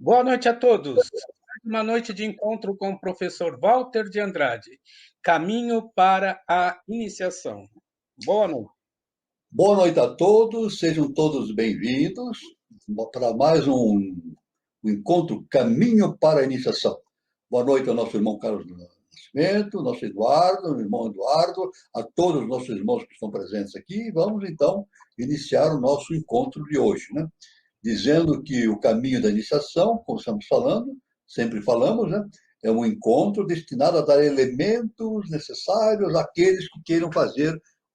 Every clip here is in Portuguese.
Boa noite a todos. Uma noite de encontro com o professor Walter de Andrade. Caminho para a iniciação. Boa noite. Boa noite a todos, sejam todos bem-vindos para mais um encontro Caminho para a Iniciação. Boa noite ao nosso irmão Carlos Nascimento, nosso Eduardo, irmão Eduardo, a todos os nossos irmãos que estão presentes aqui. Vamos, então, iniciar o nosso encontro de hoje, né? Dizendo que o caminho da iniciação, como estamos falando, sempre falamos, né? É um encontro destinado a dar elementos necessários àqueles que queiram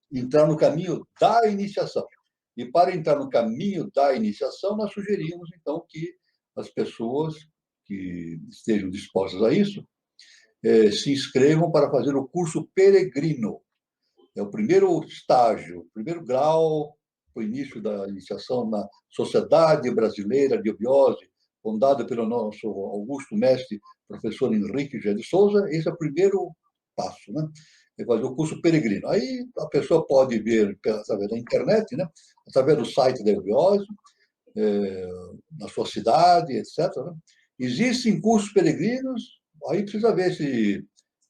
entrar no caminho da iniciação. E para entrar no caminho da iniciação, nós sugerimos, então, que as pessoas que estejam dispostas a isso se inscrevam para fazer o curso peregrino. É o primeiro estágio, o primeiro grau, o início da iniciação na Sociedade Brasileira de Obiose, fundada pelo nosso augusto mestre, professor Henrique G. de Souza. Esse é o primeiro passo, né? É fazer o curso peregrino. Aí a pessoa pode ver através da internet, né? Através do site da Obiose, na sua cidade, etc. Né? Existem cursos peregrinos, aí precisa ver se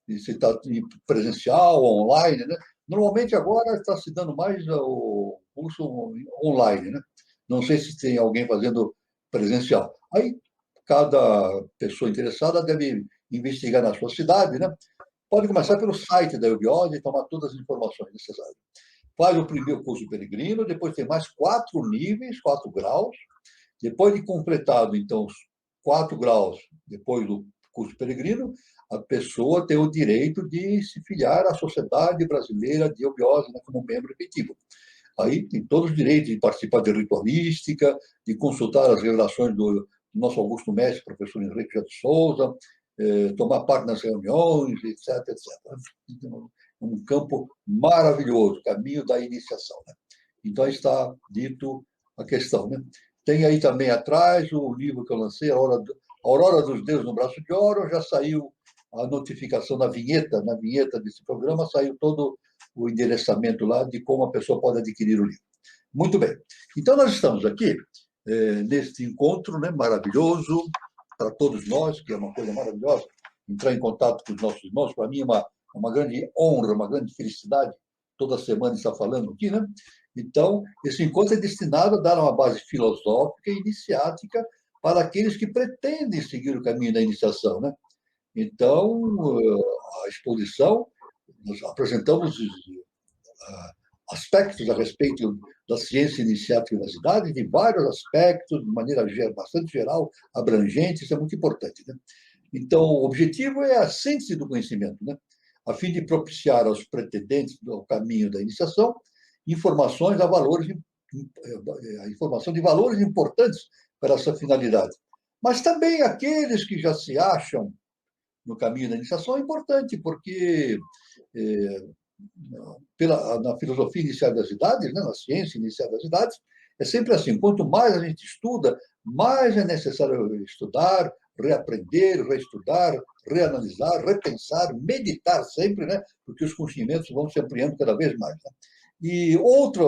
está presencial ou online, né? Normalmente agora está se dando mais o curso online, né? Não sei se tem alguém fazendo presencial. Aí cada pessoa interessada deve investigar na sua cidade, né? Pode começar pelo site da Eubiose e tomar todas as informações necessárias. Faz o primeiro curso peregrino, depois tem mais 4 níveis, 4 graus. Depois de completado, então, os 4 graus, depois do curso peregrino, a pessoa tem o direito de se filiar à Sociedade Brasileira de Obiose, né, como membro efetivo. Aí tem todos os direitos de participar de ritualística, de consultar as revelações do nosso augusto mestre, professor Henrique de Souza, tomar parte nas reuniões, etc, etc. Então, é um campo maravilhoso, caminho da iniciação, né? Então, está dito a questão, né? Tem aí também atrás o livro que eu lancei, Aurora dos Deuses no Braço de Ouro. Já saiu a notificação na vinheta desse programa, saiu todo o endereçamento lá de como a pessoa pode adquirir o livro. Muito bem. Então, nós estamos aqui neste encontro, né, maravilhoso para todos nós, que é uma coisa maravilhosa, entrar em contato com os nossos irmãos. Para mim é uma grande honra, uma grande felicidade toda semana estar falando aqui, né? Então, esse encontro é destinado a dar uma base filosófica e iniciática para aqueles que pretendem seguir o caminho da iniciação, né? Então, a exposição, nós apresentamos aspectos a respeito da ciência iniciática da cidade, de vários aspectos, de maneira bastante geral, abrangente. Isso é muito importante, né? Então, o objetivo é a síntese do conhecimento, né? A fim de propiciar aos pretendentes do caminho da iniciação informação de valores importantes para essa finalidade. Mas também aqueles que já se acham no caminho da iniciação é importante, porque na filosofia inicial das idades, né, na ciência inicial das idades, é sempre assim: quanto mais a gente estuda, mais é necessário estudar, reaprender, reestudar, reanalisar, repensar, meditar sempre, né, porque os conhecimentos vão se ampliando cada vez mais, né? E outra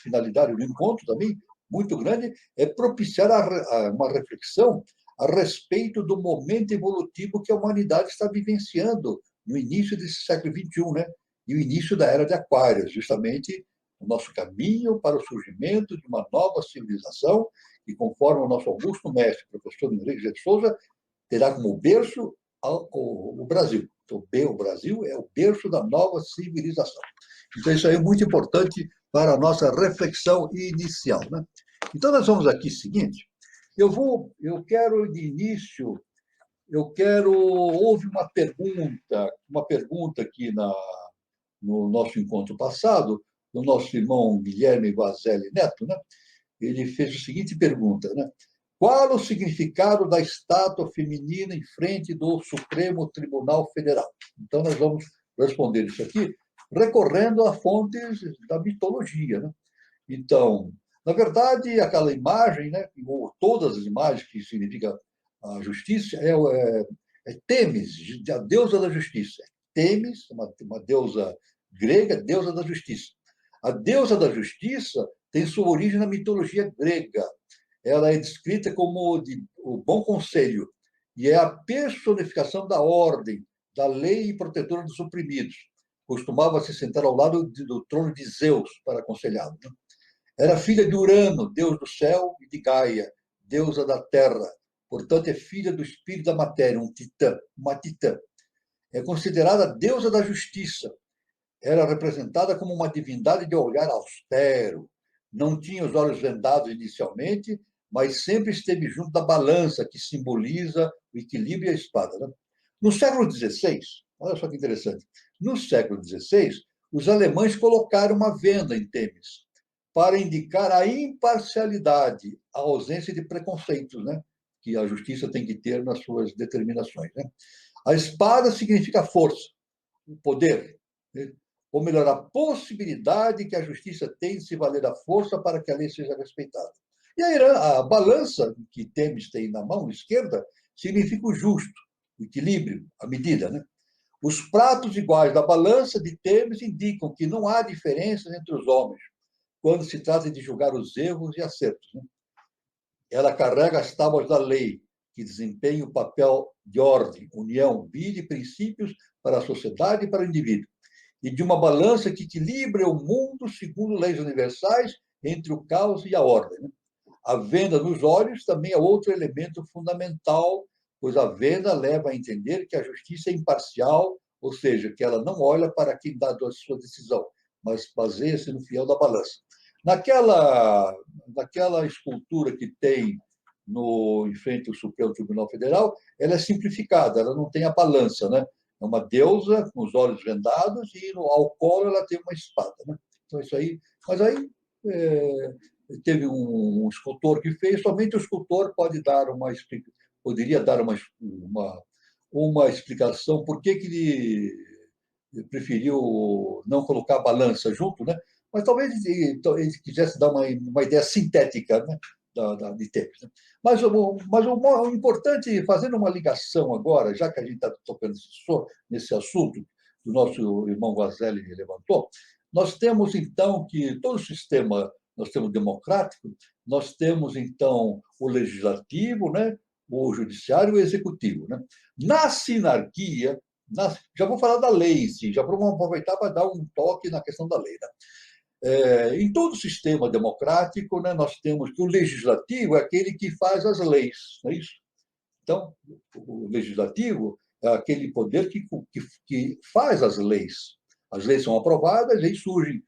finalidade do encontro também, muito grande, é propiciar uma reflexão a respeito do momento evolutivo que a humanidade está vivenciando no início desse século XXI, né? E o início da Era de Aquários, justamente o nosso caminho para o surgimento de uma nova civilização, que, conforme o nosso augusto mestre, professor Henrique de Souza, terá como berço o Brasil. Então, o Brasil é o berço da nova civilização. Então, isso aí é muito importante para a nossa reflexão inicial, né? Então, nós vamos aqui seguinte. Eu quero, de início, houve uma pergunta aqui no nosso encontro passado, do nosso irmão Guilherme Vazelli Neto, né? Ele fez a seguinte pergunta, né? Qual o significado da estátua feminina em frente do Supremo Tribunal Federal? Então, nós vamos responder isso aqui recorrendo a fontes da mitologia, né? Então, na verdade, aquela imagem, né, ou todas as imagens que significa a justiça, é Temis, a deusa da justiça. Temis, uma deusa grega, deusa da justiça. A deusa da justiça tem sua origem na mitologia grega. ela é descrita como o bom conselho e é a personificação da ordem, da lei e protetora dos oprimidos. Costumava se sentar ao lado do trono de Zeus para aconselhá-lo. Era filha de Urano, deus do céu, e de Gaia, deusa da terra. Portanto, é filha do espírito da matéria, um titã, uma titã. É considerada a deusa da justiça. Era representada como uma divindade de olhar austero. Não tinha os olhos vendados inicialmente, mas sempre esteve junto da balança, que simboliza o equilíbrio e a espada. Né? No século XVI, olha só que interessante, no século XVI, os alemães colocaram uma venda em Temis para indicar a imparcialidade, a ausência de preconceitos, né? Que a justiça tem que ter nas suas determinações. Né? A espada significa força, poder, né? Ou melhor, a possibilidade que a justiça tem de se valer da força para que a lei seja respeitada. E a balança que Temis tem na mão esquerda significa o justo, o equilíbrio, a medida. Né? Os pratos iguais da balança de Temis indicam que não há diferenças entre os homens quando se trata de julgar os erros e acertos. Né? Ela carrega as tábuas da lei, que desempenham o papel de ordem, união, vida e princípios para a sociedade e para o indivíduo. E de uma balança que equilibra o mundo segundo leis universais entre o caos e a ordem. Né? A venda nos olhos também é outro elemento fundamental, pois a venda leva a entender que a justiça é imparcial, ou seja, que ela não olha para quem dá a sua decisão, mas baseia-se no fiel da balança. Naquela escultura que tem em frente ao Supremo Tribunal Federal, ela é simplificada, ela não tem a balança, né? É uma deusa com os olhos vendados e ao colo ela tem uma espada, né? Então isso aí, mas aí teve um escultor que fez, somente o escultor poderia dar uma explicação por que ele preferiu não colocar a balança junto, né? Mas talvez ele quisesse dar uma ideia sintética, né? De Temis. Né? Mas o importante, fazendo uma ligação agora, já que a gente está tocando nesse assunto que o nosso irmão Guazelli levantou, nós temos, então, que todo o sistema, nós temos democrático, nós temos, então, o legislativo, né? O judiciário e o executivo. Né? Na sinarquia, já vou falar da lei, sim, já vamos aproveitar para dar um toque na questão da lei. Né? Em todo sistema democrático, né, nós temos que o legislativo é aquele que faz as leis, não é isso? Então, o legislativo é aquele poder que faz as leis. As leis são aprovadas, aí surgem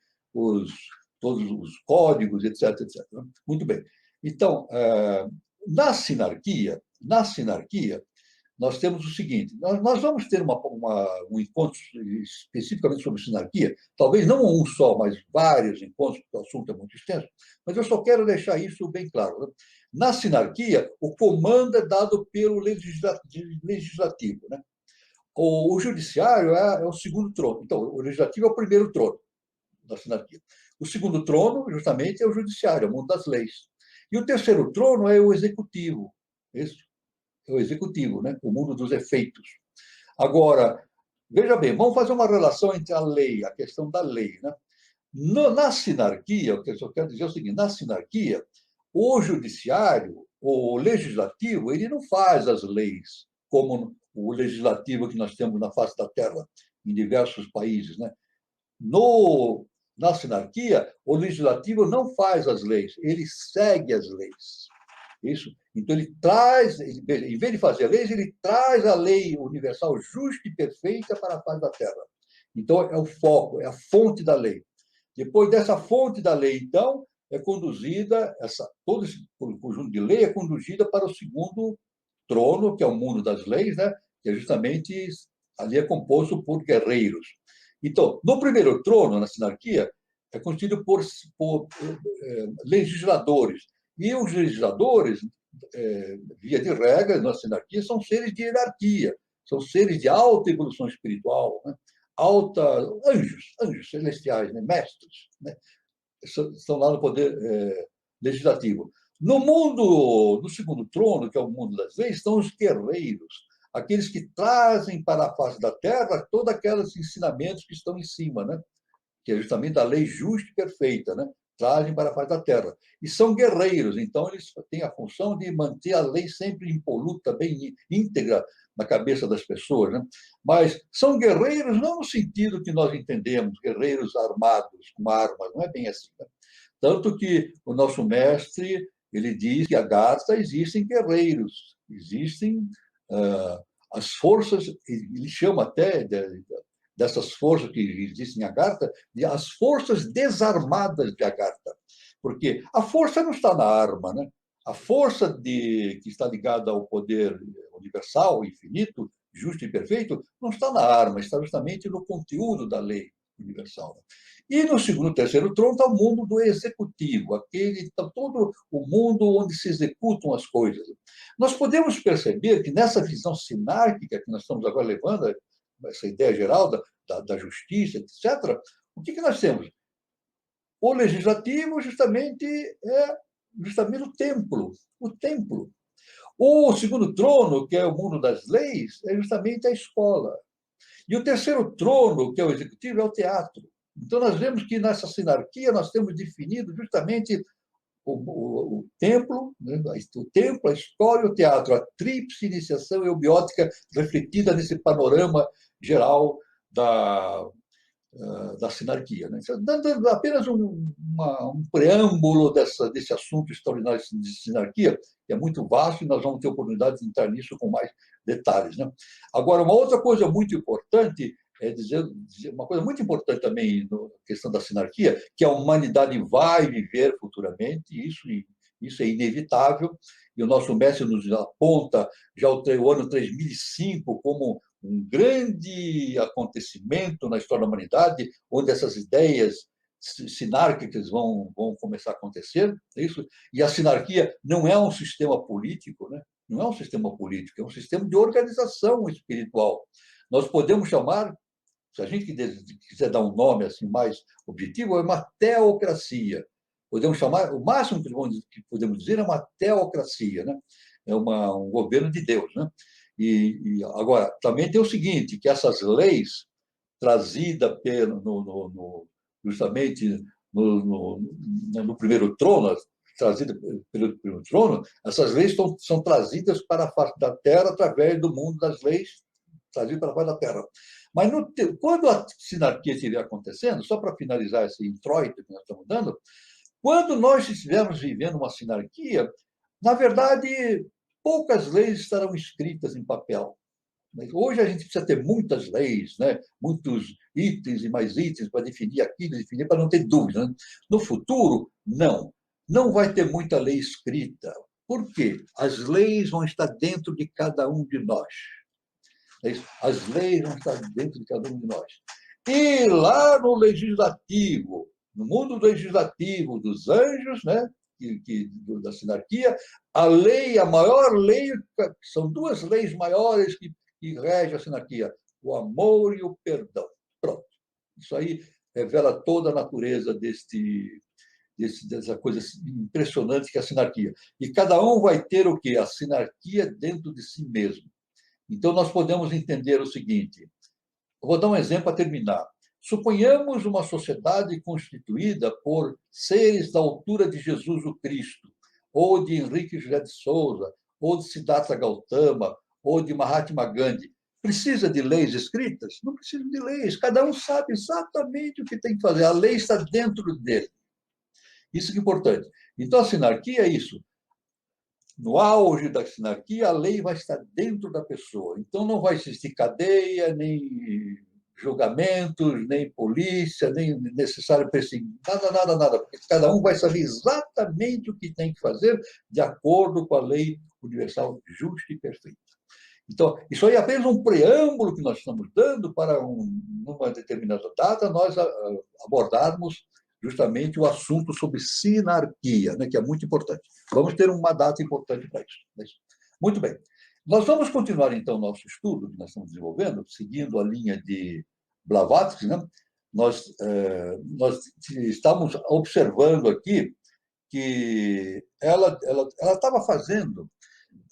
todos os códigos, etc, etc. Muito bem. Então, na sinarquia, nós temos o seguinte: nós vamos ter um encontro especificamente sobre sinarquia, talvez não um só, mas vários encontros, porque o assunto é muito extenso, mas eu só quero deixar isso bem claro. Né? Na sinarquia, o comando é dado pelo legislativo. Né? O judiciário é o segundo trono. Então, o legislativo é o primeiro trono da sinarquia. O segundo trono, justamente, é o judiciário, é o mundo das leis. E o terceiro trono é o executivo. Isso é o executivo, né? O mundo dos efeitos. Agora, veja bem, vamos fazer uma relação entre a lei, a questão da lei. Né? Na sinarquia, o que eu quero dizer é o seguinte: na sinarquia, o judiciário, o legislativo, ele não faz as leis como o legislativo que nós temos na face da Terra, em diversos países. Né? Na sinarquia, o legislativo não faz as leis, ele segue as leis. Isso. Então, em vez de fazer leis, ele traz a lei universal justa e perfeita para a face da Terra. Então, é o foco, é a fonte da lei. Depois dessa fonte da lei, então, é conduzida, todo esse conjunto de lei é conduzida para o segundo trono, que é o mundo das leis, né? Que é justamente, ali é composto por guerreiros. Então, no primeiro trono, na sinarquia, é constituído por legisladores. E os legisladores, via de regra, na sinarquia, são seres de hierarquia, são seres de alta evolução espiritual, né? Anjos celestiais, né? Mestres, né? Estão lá no poder legislativo. No segundo trono, que é o mundo das leis, estão os guerreiros, aqueles que trazem para a face da terra todos aqueles ensinamentos que estão em cima, né? Que é justamente a lei justa e perfeita, né? trazem para a face da terra. E são guerreiros, então eles têm a função de manter a lei sempre impoluta, bem íntegra na cabeça das pessoas, né? Mas são guerreiros não no sentido que nós entendemos, guerreiros armados com armas, não é bem assim, né? Tanto que o nosso mestre, ele diz que a Agartha existem guerreiros, existem as forças, ele chama até dessas forças que existem em Agartha, de as forças desarmadas de Agartha. Porque a força não está na arma, né? A força que está ligada ao poder universal, infinito, justo e perfeito, não está na arma, está justamente no conteúdo da lei universal. E no segundo e terceiro trono está o mundo do executivo, está todo o mundo onde se executam as coisas. Nós podemos perceber que nessa visão sinárquica que nós estamos agora levando, essa ideia geral da justiça, etc., o que nós temos? O legislativo justamente é o templo. O templo. O segundo trono, que é o mundo das leis, é justamente a escola. E o terceiro trono, que é o executivo, é o teatro. Então, nós vemos que nessa sinarquia nós temos definido justamente o templo, né? O templo, a escola e o teatro, a tríplice iniciação eubiótica refletida nesse panorama geral da sinarquia. Né? Dando apenas um preâmbulo desse assunto extraordinário de sinarquia, que é muito vasto e nós vamos ter oportunidade de entrar nisso com mais detalhes. Né? Agora, uma outra coisa muito importante é dizer uma coisa muito importante também na questão da sinarquia, que a humanidade vai viver futuramente, isso é inevitável, e o nosso mestre nos aponta já o ano 3005 como um grande acontecimento na história da humanidade, onde essas ideias sinárquicas vão começar a acontecer, é isso? E a sinarquia não é um sistema político, né? Não é um sistema político, é um sistema de organização espiritual. Nós podemos chamar, se a gente quiser dar um nome assim mais objetivo, é uma teocracia. Podemos chamar, o máximo que podemos dizer é uma teocracia, né? É um governo de Deus, né? E agora, também tem o seguinte, que essas leis trazidas justamente no primeiro trono, trazida pelo primeiro trono, essas leis são trazidas para a face da terra através do mundo das leis, trazidas para a face da terra. Mas quando a sinarquia estiver acontecendo, só para finalizar esse introito que nós estamos dando, quando nós estivermos vivendo uma sinarquia, na verdade, poucas leis estarão escritas em papel. Hoje a gente precisa ter muitas leis, né? Muitos itens e mais itens para definir aquilo, definir para não ter dúvida. Né? No futuro, não vai ter muita lei escrita. Por quê? As leis vão estar dentro de cada um de nós. As leis vão estar dentro de cada um de nós. E lá no legislativo, no mundo legislativo dos anjos, né? Da sinarquia, a maior lei, são duas leis maiores que regem a sinarquia, o amor e o perdão. Pronto. Isso aí revela toda a natureza dessa coisa impressionante que é a sinarquia. E cada um vai ter o quê? A sinarquia dentro de si mesmo. Então, nós podemos entender o seguinte, eu vou dar um exemplo para terminar. Suponhamos uma sociedade constituída por seres da altura de Jesus o Cristo, ou de Henrique José de Souza, ou de Siddhartha Gautama, ou de Mahatma Gandhi. Precisa de leis escritas? Não precisa de leis. Cada um sabe exatamente o que tem que fazer. A lei está dentro dele. Isso que é importante. Então, a sinarquia é isso. No auge da sinarquia, a lei vai estar dentro da pessoa. Então, não vai existir cadeia, nem julgamentos, nem polícia, nem necessário perseguir, nada, porque cada um vai saber exatamente o que tem que fazer de acordo com a lei universal justa e perfeita. Então, isso aí é apenas um preâmbulo que nós estamos dando para, numa determinada data, nós abordarmos justamente o assunto sobre sinarquia, né, que é muito importante. Vamos ter uma data importante para isso. Né? Muito bem. Nós vamos continuar, então, nosso estudo que nós estamos desenvolvendo, seguindo a linha de Blavatsky. Né? Nós estamos observando aqui que ela estava fazendo,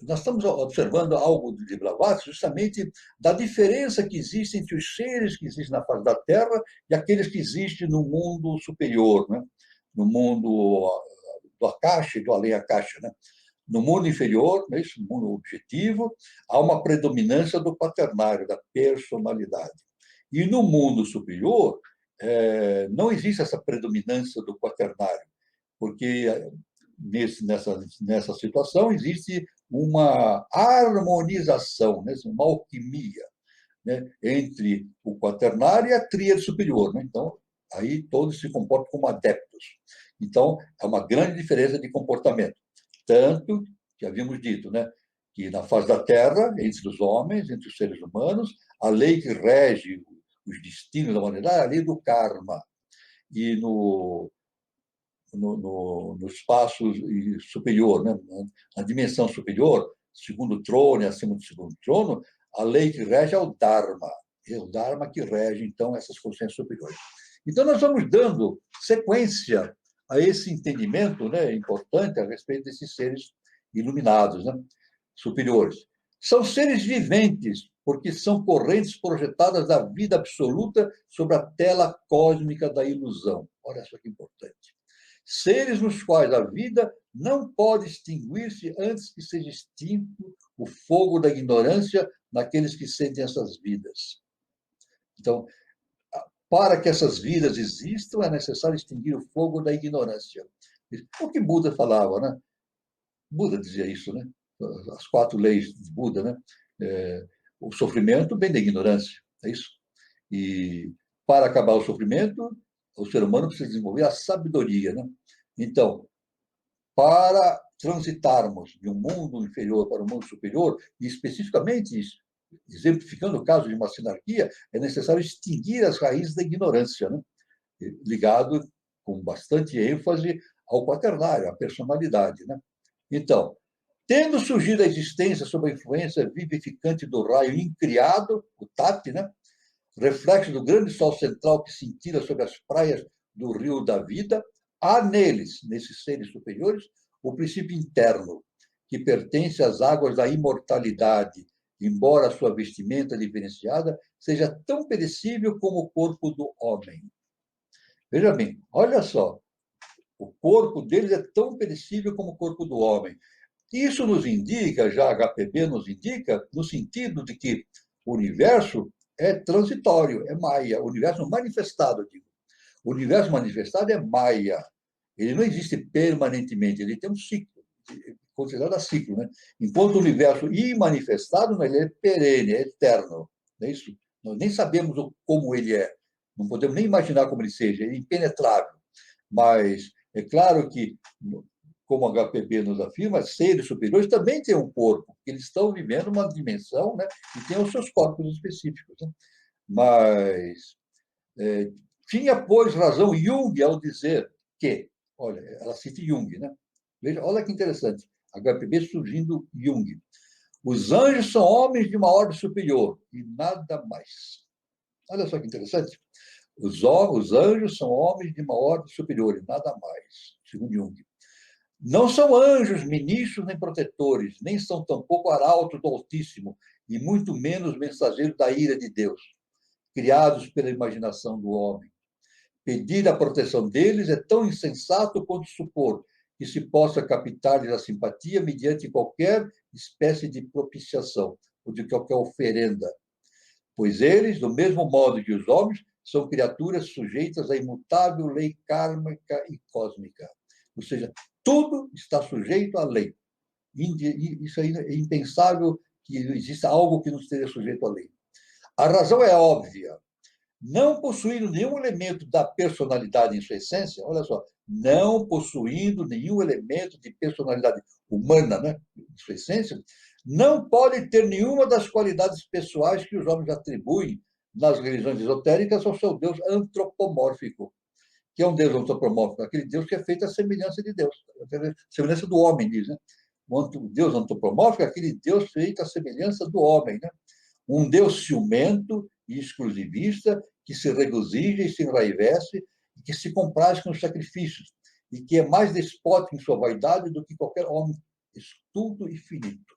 nós estamos observando algo de Blavatsky justamente da diferença que existe entre os seres que existem na face da Terra e aqueles que existem no mundo superior. Né? no mundo do Akasha e do além Akasha, né? No mundo inferior, nesse mundo objetivo, há uma predominância do quaternário, da personalidade. E no mundo superior, não existe essa predominância do quaternário, porque nessa situação existe uma harmonização, né? Uma alquimia, né? Entre o quaternário e a tríade superior. Né? Então, aí todos se comportam como adeptos. Então, é uma grande diferença de comportamento. Tanto que havíamos dito, né? Que na face da Terra, entre os homens, entre os seres humanos, a lei que rege os destinos da humanidade é a lei do karma. E no espaço superior, né? Na dimensão superior, segundo trono e acima do segundo trono, a lei que rege é o Dharma. É o Dharma que rege, então, essas consciências superiores. Então, nós vamos dando sequência a esse entendimento, né, importante a respeito desses seres iluminados, né, superiores. São seres viventes, porque são correntes projetadas da vida absoluta sobre a tela cósmica da ilusão. Olha só que importante. Seres nos quais a vida não pode extinguir-se antes que seja extinto o fogo da ignorância naqueles que sentem essas vidas. Então, para que essas vidas existam, é necessário extinguir o fogo da ignorância. O que Buda falava, né? Buda dizia isso, né? As 4 leis de Buda, né? O sofrimento vem da ignorância, é isso? E para acabar o sofrimento, o ser humano precisa desenvolver a sabedoria, né? Então, para transitarmos de um mundo inferior para um mundo superior, e especificamente, exemplificando o caso de uma sinarquia, é necessário extinguir as raízes da ignorância, né? Ligado com bastante ênfase ao quaternário, à personalidade. Né? Então, tendo surgido a existência sob a influência vivificante do raio incriado, o Tati, né? Reflexo do grande sol central que cintila sobre as praias do rio da vida, há neles, nesses seres superiores, o princípio interno, que pertence às águas da imortalidade, embora a sua vestimenta diferenciada seja tão perecível como o corpo do homem. Veja bem, olha só, o corpo deles é tão perecível como o corpo do homem. Isso nos indica, já HPB nos indica, no sentido de que o universo é transitório, é maia. O universo manifestado, eu digo. O universo manifestado é maia. Ele não existe permanentemente, ele tem um ciclo, considerado a ciclo. Né? Enquanto o universo imanifestado, ele é perene, é eterno. Não é isso? Nós nem sabemos como ele é. Não podemos nem imaginar como ele seja, ele é impenetrável. Mas é claro que, como a HPB nos afirma, seres superiores também têm um corpo, eles estão vivendo uma dimensão, né, e têm os seus corpos específicos. Né? Mas tinha, pois, razão Jung ao dizer que, olha, ela cita Jung, né? Veja, olha que interessante, HPB surgindo Jung. Os anjos são homens de uma ordem superior e nada mais. Olha só que interessante. Os anjos são homens de uma ordem superior e nada mais, segundo Jung. Não são anjos, ministros nem protetores, nem são tampouco arautos do Altíssimo, e muito menos mensageiros da ira de Deus, criados pela imaginação do homem. Pedir a proteção deles é tão insensato quanto supor que se possa captar-lhes a simpatia mediante qualquer espécie de propiciação ou de qualquer oferenda. Pois eles, do mesmo modo que os homens, são criaturas sujeitas à imutável lei kármica e cósmica. Ou seja, tudo está sujeito à lei. Isso aí é impensável que exista algo que não esteja sujeito à lei. A razão é óbvia. Não possuindo nenhum elemento da personalidade em sua essência, olha só, não possuindo nenhum elemento de personalidade humana, né, em sua essência, não pode ter nenhuma das qualidades pessoais que os homens atribuem nas religiões esotéricas ao seu Deus antropomórfico. Que é um Deus antropomórfico? Aquele Deus que é feito à semelhança de Deus, à semelhança do homem, diz, né? O Deus antropomórfico é aquele Deus feito à semelhança do homem, né? Um Deus ciumento e exclusivista que se regozija e se enraivece e que se compraz com os sacrifícios e que é mais despótico em sua vaidade do que qualquer homem estulto e finito.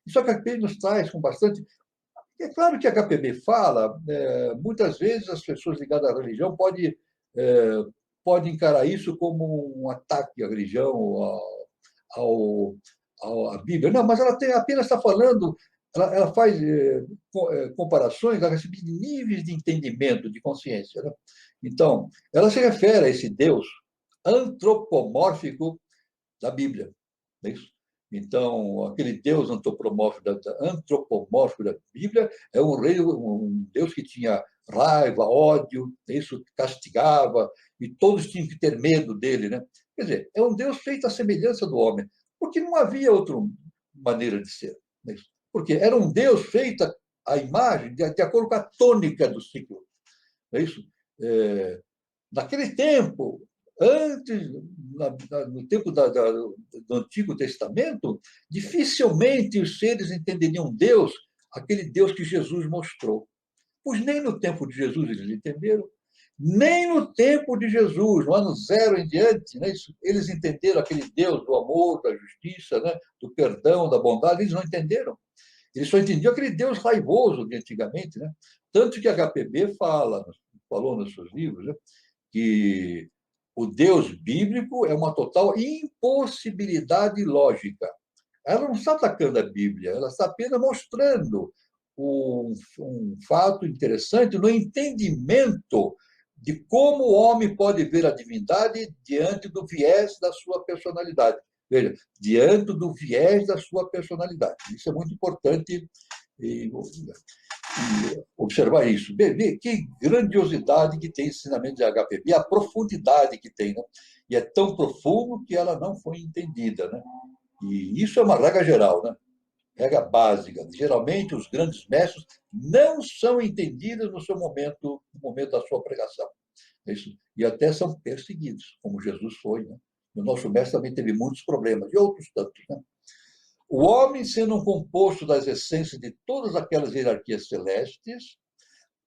Isso a HPB nos traz com bastante... É claro que a HPB fala, muitas vezes as pessoas ligadas à religião podem pode encarar isso como um ataque à religião, à Bíblia. Não, mas ela apenas está falando, ela faz comparações a respeito de níveis de entendimento, de consciência. Né? Então, ela se refere a esse Deus antropomórfico da Bíblia. Não é isso? Então, aquele Deus antropomórfico da Bíblia é um rei, um Deus que tinha raiva, ódio, isso castigava, e todos tinham que ter medo dele. Né? Quer dizer, é um Deus feito à semelhança do homem, porque não havia outra maneira de ser. Não é isso? Porque era um Deus feito à imagem, de acordo com a tônica do ciclo. Não é isso? Naquele tempo, antes, no tempo do Antigo Testamento, dificilmente os seres entenderiam Deus, aquele Deus que Jesus mostrou. Pois nem no tempo de Jesus eles entenderam, nem no tempo de Jesus, no ano zero em diante, né, eles entenderam aquele Deus do amor, da justiça, né, do perdão, da bondade, eles não entenderam. Eles só entendiam aquele Deus raivoso de antigamente. Né? Tanto que a HPB falou nos seus livros, né, que o Deus bíblico é uma total impossibilidade lógica. Ela não está atacando a Bíblia, ela está apenas mostrando um fato interessante no entendimento de como o homem pode ver a divindade diante do viés da sua personalidade. Veja, diante do viés da sua personalidade. Isso é muito importante observar isso. Que grandiosidade que tem esse ensinamento de HPB, a profundidade que tem. Né? E é tão profundo que ela não foi entendida. Né? E isso é uma regra geral, né? Regra básica. Geralmente, os grandes mestres não são entendidos no momento da sua pregação. Isso. E até são perseguidos, como Jesus foi. Né? O nosso mestre também teve muitos problemas, e outros tantos. Né? O homem, sendo um composto das essências de todas aquelas hierarquias celestes,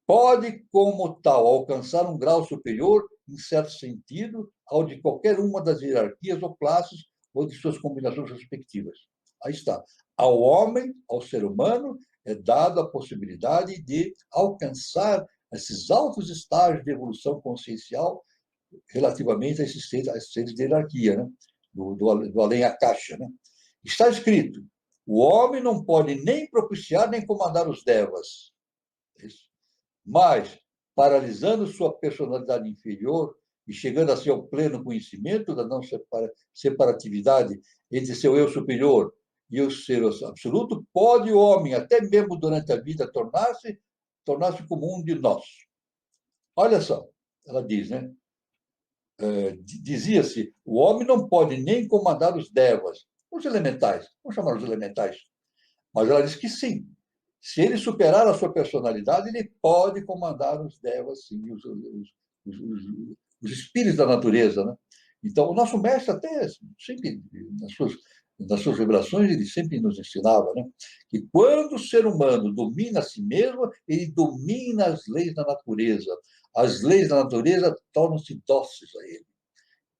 pode, como tal, alcançar um grau superior, em certo sentido, ao de qualquer uma das hierarquias ou classes ou de suas combinações respectivas. Aí está. Ao homem, ao ser humano, é dada a possibilidade de alcançar esses altos estágios de evolução consciencial relativamente a esses seres de hierarquia, né? do além a caixa. Né? Está escrito: o homem não pode nem propiciar nem comandar os devas. Isso. Mas, paralisando sua personalidade inferior e chegando a seu pleno conhecimento da não separatividade entre seu eu superior e o ser absoluto, pode o homem, até mesmo durante a vida, tornar-se como um de nós. Olha só, ela diz, né? Dizia-se, o homem não pode nem comandar os devas, os elementais, vamos chamar os elementais. Mas ela diz que sim. Se ele superar a sua personalidade, ele pode comandar os devas, sim, os espíritos da natureza. Né? Então, o nosso mestre, até sempre, nas suas revelações, ele sempre nos ensinava, né? Que quando o ser humano domina a si mesmo, ele domina as leis da natureza. As leis da natureza tornam-se dóceis a ele.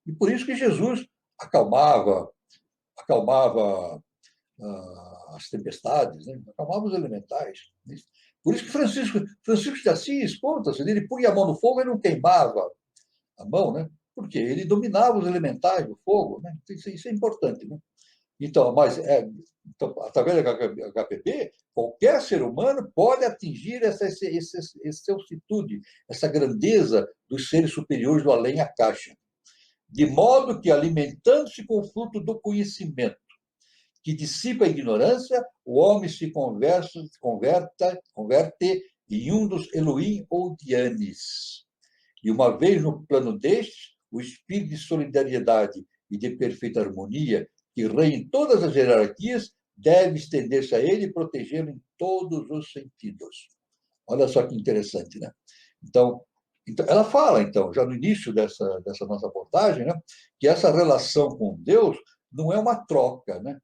E por isso que Jesus acalmava as tempestades, né? Acalmava os elementais. Por isso que Francisco de Assis, conta-se, ele punha a mão no fogo e não queimava a mão, né? Porque ele dominava os elementais do fogo. Né? Isso é importante. Né? Então, então, através da HPB, qualquer ser humano pode atingir essa excelsitude, essa grandeza dos seres superiores do além à caixa. De modo que, alimentando-se com o fruto do conhecimento, que dissipa a ignorância, o homem se converte em um dos Elohim ou Dianes. E uma vez no plano destes, o espírito de solidariedade e de perfeita harmonia, que reina em todas as hierarquias, deve estender-se a ele e protegê-lo em todos os sentidos. Olha só que interessante, né? Então ela fala, então, já no início dessa nossa abordagem, né, que essa relação com Deus não é uma troca, né?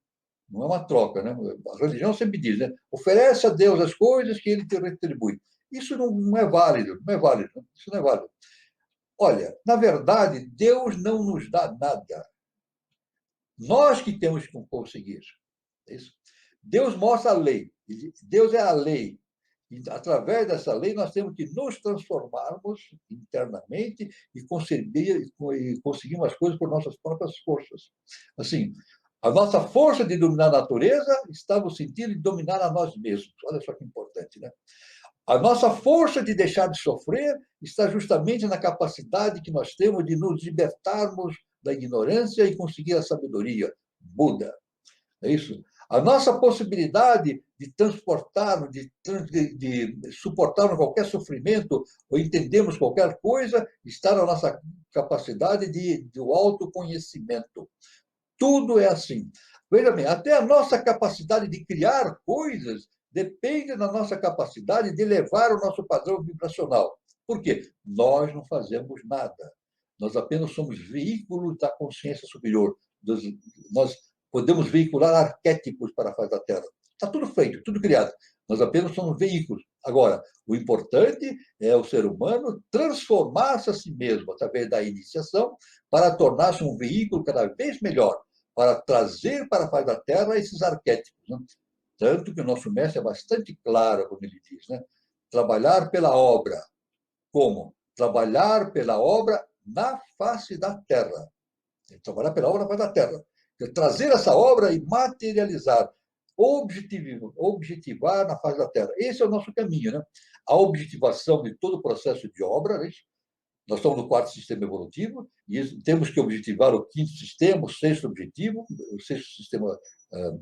Não é uma troca, né? A religião sempre diz, né? Oferece a Deus as coisas que ele te retribui. Isso não é válido, não é válido. Isso não é válido. Olha, na verdade, Deus não nos dá nada. Nós que temos que conseguir. É isso. Deus mostra a lei. Deus é a lei. E, através dessa lei, nós temos que nos transformarmos internamente e conseguir as coisas por nossas próprias forças. Assim, a nossa força de dominar a natureza está no sentido de dominar a nós mesmos. Olha só que importante, né? A nossa força de deixar de sofrer está justamente na capacidade que nós temos de nos libertarmos da ignorância e conseguir a sabedoria, Buda. É isso? A nossa possibilidade de transportarmos, de suportarmos qualquer sofrimento ou entendermos qualquer coisa está na nossa capacidade do autoconhecimento. Tudo é assim. Veja bem, até a nossa capacidade de criar coisas depende da nossa capacidade de elevar o nosso padrão vibracional. Por quê? Nós não fazemos nada. Nós apenas somos veículos da consciência superior. Nós podemos veicular arquétipos para a face da Terra. Está tudo feito, tudo criado. Nós apenas somos veículos. Agora, o importante é o ser humano transformar-se a si mesmo através da iniciação para tornar-se um veículo cada vez melhor, para trazer para a face da Terra esses arquétipos. Né? Tanto que o nosso mestre é bastante claro quando ele diz, né? Trabalhar pela obra. Como? Trabalhar pela obra na face da Terra. Trabalhar pela obra na face da Terra. Trazer essa obra e materializar, objetivar na face da Terra. Esse é o nosso caminho, né? A objetivação de todo o processo de obra, né? Nós estamos no quarto sistema evolutivo e temos que objetivar o quinto sistema, o sexto objetivo, o sexto sistema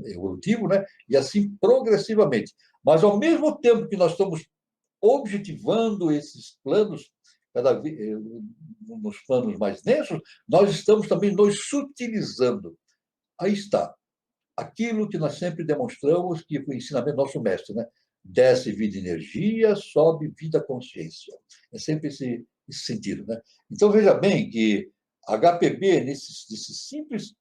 evolutivo, né? E assim progressivamente. Mas, ao mesmo tempo que nós estamos objetivando esses planos, cada vez nos planos mais densos, nós estamos também nos sutilizando. Aí está. Aquilo que nós sempre demonstramos, que foi o ensinamento do nosso mestre, né? Desce vida e energia, sobe vida consciência. É sempre esse sentido, né? Então, veja bem que a HPB, nesse simples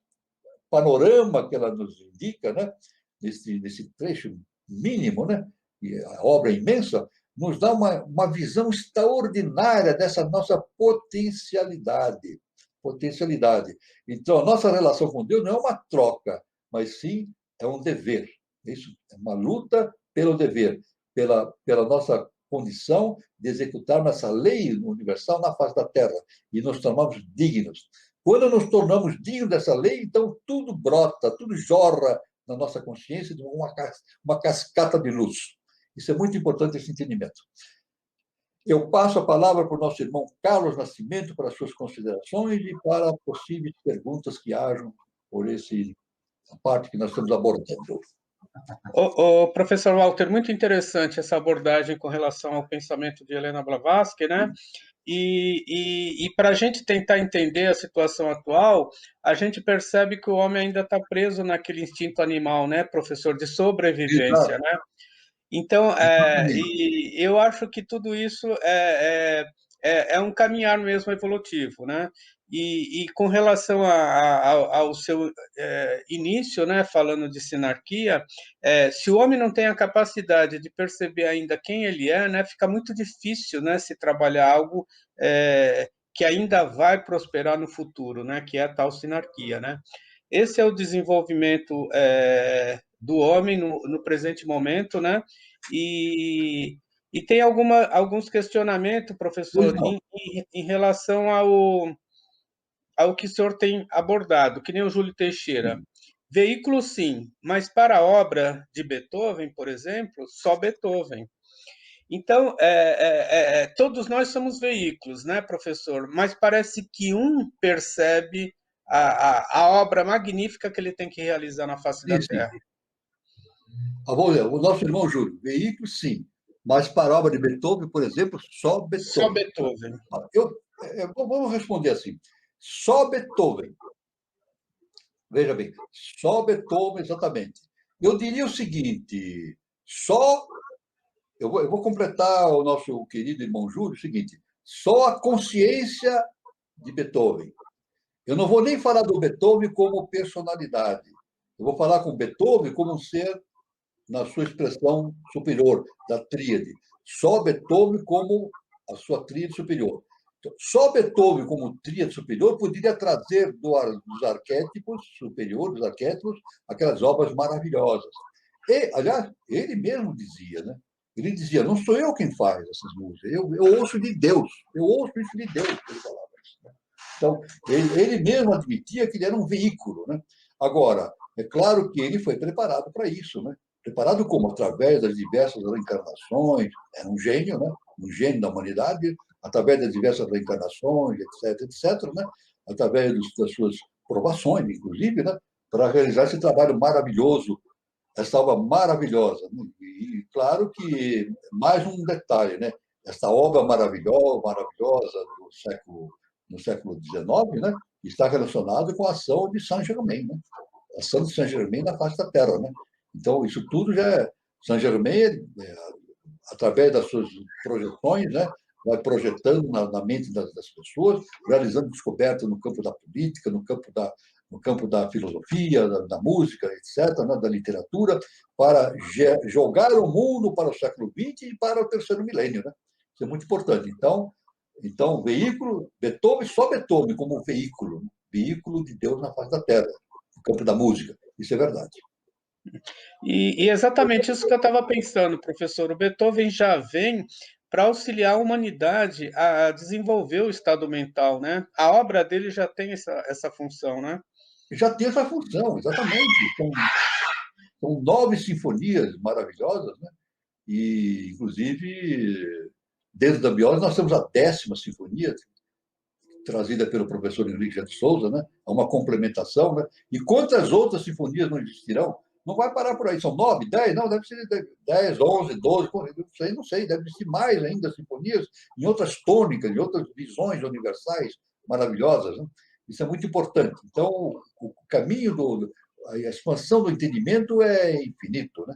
panorama que ela nos indica, né? Nesse trecho mínimo, né? E a obra é imensa, nos dá uma visão extraordinária dessa nossa potencialidade. Potencialidade. Então, a nossa relação com Deus não é uma troca, mas sim é um dever. Isso é uma luta pelo dever, pela nossa condição de executarmos essa lei universal na face da Terra e nos tornarmos dignos. Quando nos tornamos dignos dessa lei, então tudo brota, tudo jorra na nossa consciência de uma cascata de luz. Isso é muito importante, esse entendimento. Eu passo a palavra para o nosso irmão Carlos Nascimento para as suas considerações e para possíveis perguntas que hajam por essa parte que nós estamos abordando. Professor Walter, muito interessante essa abordagem com relação ao pensamento de Helena Blavatsky, né? E para a gente tentar entender a situação atual, a gente percebe que o homem ainda está preso naquele instinto animal, né, professor, de sobrevivência, Exato. né? Então, e eu acho que tudo isso é um caminhar mesmo evolutivo, né? E com relação ao seu início, né, falando de sinarquia, se o homem não tem a capacidade de perceber ainda quem ele é, né, fica muito difícil, né, se trabalhar algo que ainda vai prosperar no futuro, né, que é a tal sinarquia, né? Esse é o desenvolvimento do homem no presente momento, né? E tem alguns questionamentos, professor, em relação ao que o senhor tem abordado, que nem o Júlio Teixeira. Veículo, sim, mas para a obra de Beethoven, por exemplo, só Beethoven. Então, todos nós somos veículos, né, professor? Mas parece que um percebe a obra magnífica que ele tem que realizar na face da Terra. O nosso irmão Júlio, veículo, sim. Mas para a obra de Beethoven, por exemplo, só Beethoven. Só Beethoven. Vamos responder assim. Só Beethoven. Veja bem, só Beethoven, exatamente. Eu diria o seguinte, eu vou completar o nosso querido irmão Júlio, o seguinte, só a consciência de Beethoven. Eu não vou nem falar do Beethoven como personalidade. Eu vou falar com Beethoven como um ser na sua expressão superior, da tríade. Só Beethoven como a sua tríade superior. Então, só Beethoven como tríade superior poderia trazer dos arquétipos superiores, dos arquétipos, aquelas obras maravilhosas. E, aliás, ele mesmo dizia, né? Ele dizia, não sou eu quem faz essas músicas, eu ouço de Deus, eu ouço isso de Deus, ele falava isso, né? Então, ele mesmo admitia que ele era um veículo, né? Agora, é claro que ele foi preparado para isso, né? Preparado como? Através das diversas reencarnações, era um gênio, né? Um gênio da humanidade, através das diversas reencarnações, etc., etc., né? Através das suas provações, inclusive, né? Para realizar esse trabalho maravilhoso, essa obra maravilhosa, né? E claro que, mais um detalhe, né? Essa obra maravilhosa no século XIX, né? Está relacionada com a ação de Saint-Germain, né? A ação de Saint-Germain na face da Terra, né? Então, isso tudo já é... Saint-Germain, através das suas projeções, né? Vai projetando na mente das pessoas, realizando descobertas no campo da política, no campo da filosofia, da música, etc., né, da literatura, para jogar o mundo para o século XX e para o terceiro milênio. Né? Isso é muito importante. Então veículo, Beethoven, só Beethoven como veículo de Deus na face da Terra, no campo da música. Isso é verdade. E exatamente isso que eu estava pensando, professor. O Beethoven já vem para auxiliar a humanidade a desenvolver o estado mental, né? A obra dele já tem essa função, né? Já tem essa função, exatamente. São 9 sinfonias maravilhosas, né? E, inclusive, dentro da Biose, nós temos a 10ª sinfonia, trazida pelo professor Henrique de Souza, né? É uma complementação, né? E quantas outras sinfonias não existirão? Não vai parar por aí. São 9, 10? Não, deve ser 10, 11, 12, não sei, deve existir mais ainda sinfonias em outras tônicas, em outras visões universais maravilhosas, né? Isso é muito importante. Então, o caminho a expansão do entendimento é infinito, né?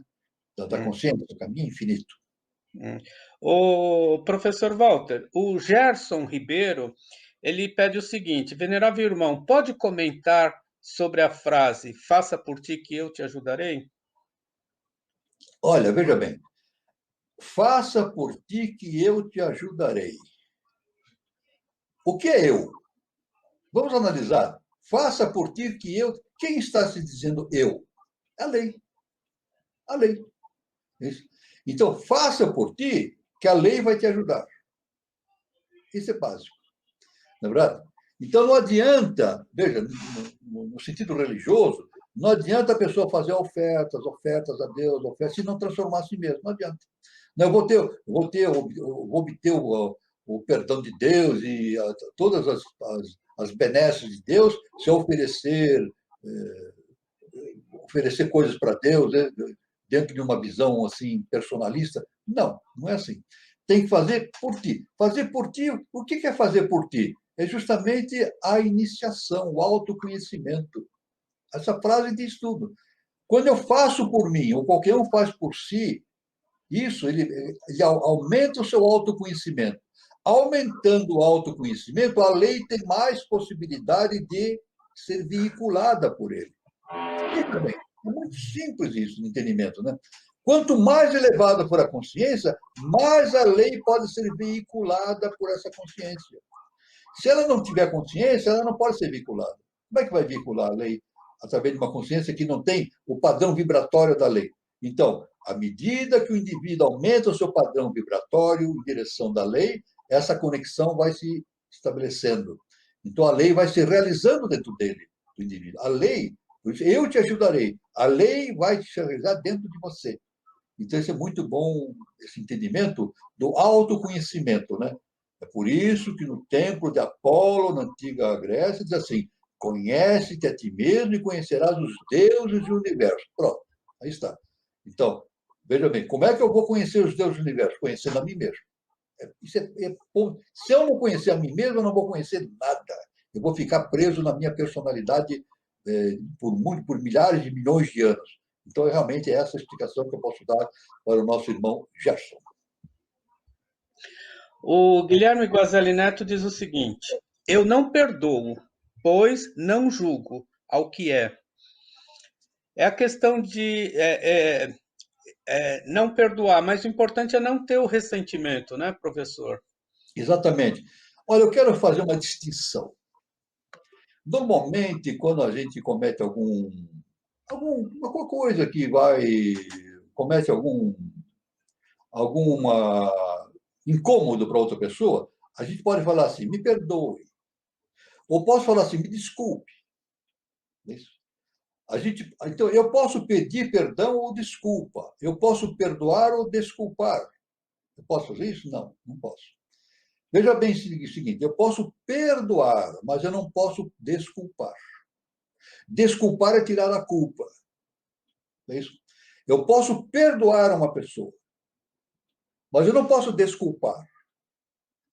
Da consciência, o caminho é infinito. O professor Walter, o Gerson Ribeiro, ele pede o seguinte: venerável irmão, pode comentar sobre a frase "faça por ti que eu te ajudarei"? Olha, veja bem, faça por ti que eu te ajudarei. O que é eu? Vamos analisar. Faça por ti que eu. Quem está se dizendo eu? A lei. A lei. Isso. Então, faça por ti que a lei vai te ajudar. Isso é básico. Não é verdade? Então, não adianta, veja, no sentido religioso, não adianta a pessoa fazer ofertas a Deus, ofertas, se não transformar a si mesmo. Não adianta. Não, vou obter o perdão de Deus e todas as benesses de Deus se eu oferecer coisas para Deus, né, dentro de uma visão assim personalista. Não, não é assim. Tem que fazer por ti. Fazer por ti, o que é fazer por ti? É justamente a iniciação, o autoconhecimento. Essa frase diz tudo. Quando eu faço por mim, ou qualquer um faz por si, isso ele aumenta o seu autoconhecimento. Aumentando o autoconhecimento, a lei tem mais possibilidade de ser veiculada por ele. Veja bem, é muito simples isso no entendimento, né? Quanto mais elevada for a consciência, mais a lei pode ser veiculada por essa consciência. Se ela não tiver consciência, ela não pode ser veiculada. Como é que vai veicular a lei? Através de uma consciência que não tem o padrão vibratório da lei. Então, à medida que o indivíduo aumenta o seu padrão vibratório em direção da lei, essa conexão vai se estabelecendo. Então, a lei vai se realizando dentro dele, do indivíduo. A lei, eu te ajudarei. A lei vai te realizar dentro de você. Então, isso é muito bom, esse entendimento do autoconhecimento, né? É por isso que no templo de Apolo, na antiga Grécia, diz assim: conhece-te a ti mesmo e conhecerás os deuses do universo. Pronto, aí está. Então, veja bem, como é que eu vou conhecer os deuses do universo? Conhecendo a mim mesmo. Se eu não conhecer a mim mesmo, eu não vou conhecer nada. Eu vou ficar preso na minha personalidade por milhares de milhões de anos. Então, realmente, é essa a explicação que eu posso dar para o nosso irmão Gerson. O Guilherme Guazelli Neto diz o seguinte: eu não perdoo, pois não julgo ao que é. É a questão de não perdoar, mas o importante é não ter o ressentimento, né, professor? Exatamente. Olha, eu quero fazer uma distinção. Normalmente, quando a gente comete alguma coisa que comete alguma incômodo para outra pessoa, a gente pode falar assim, me perdoe. Ou posso falar assim, me desculpe. Isso. Então, eu posso pedir perdão ou desculpa. Eu posso perdoar ou desculpar. Eu posso fazer isso? Não, não posso. Veja bem o seguinte, eu posso perdoar, mas eu não posso desculpar. Desculpar é tirar a culpa. É isso? Eu posso perdoar uma pessoa, mas eu não posso desculpar.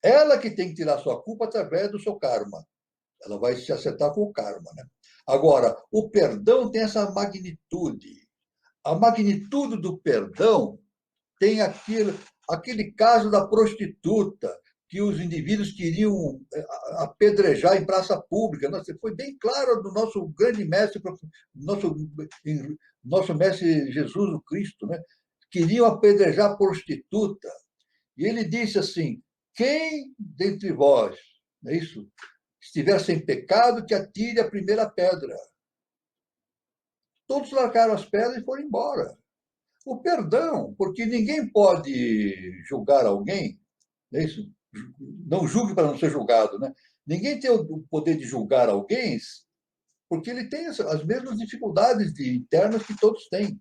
Ela que tem que tirar sua culpa através do seu karma. Ela vai se acertar com o karma, né? Agora, o perdão tem essa magnitude. A magnitude do perdão tem aquele caso da prostituta que os indivíduos queriam apedrejar em praça pública. Nossa, foi bem claro do nosso grande mestre, nosso mestre Jesus Cristo, né? Queriam apedrejar a prostituta. E ele disse assim: quem dentre vós, não é isso, estiver sem pecado, que atire a primeira pedra. Todos largaram as pedras e foram embora. O perdão, porque ninguém pode julgar alguém, é isso? Não julgue para não ser julgado, né? Ninguém tem o poder de julgar alguém porque ele tem as mesmas dificuldades internas que todos têm.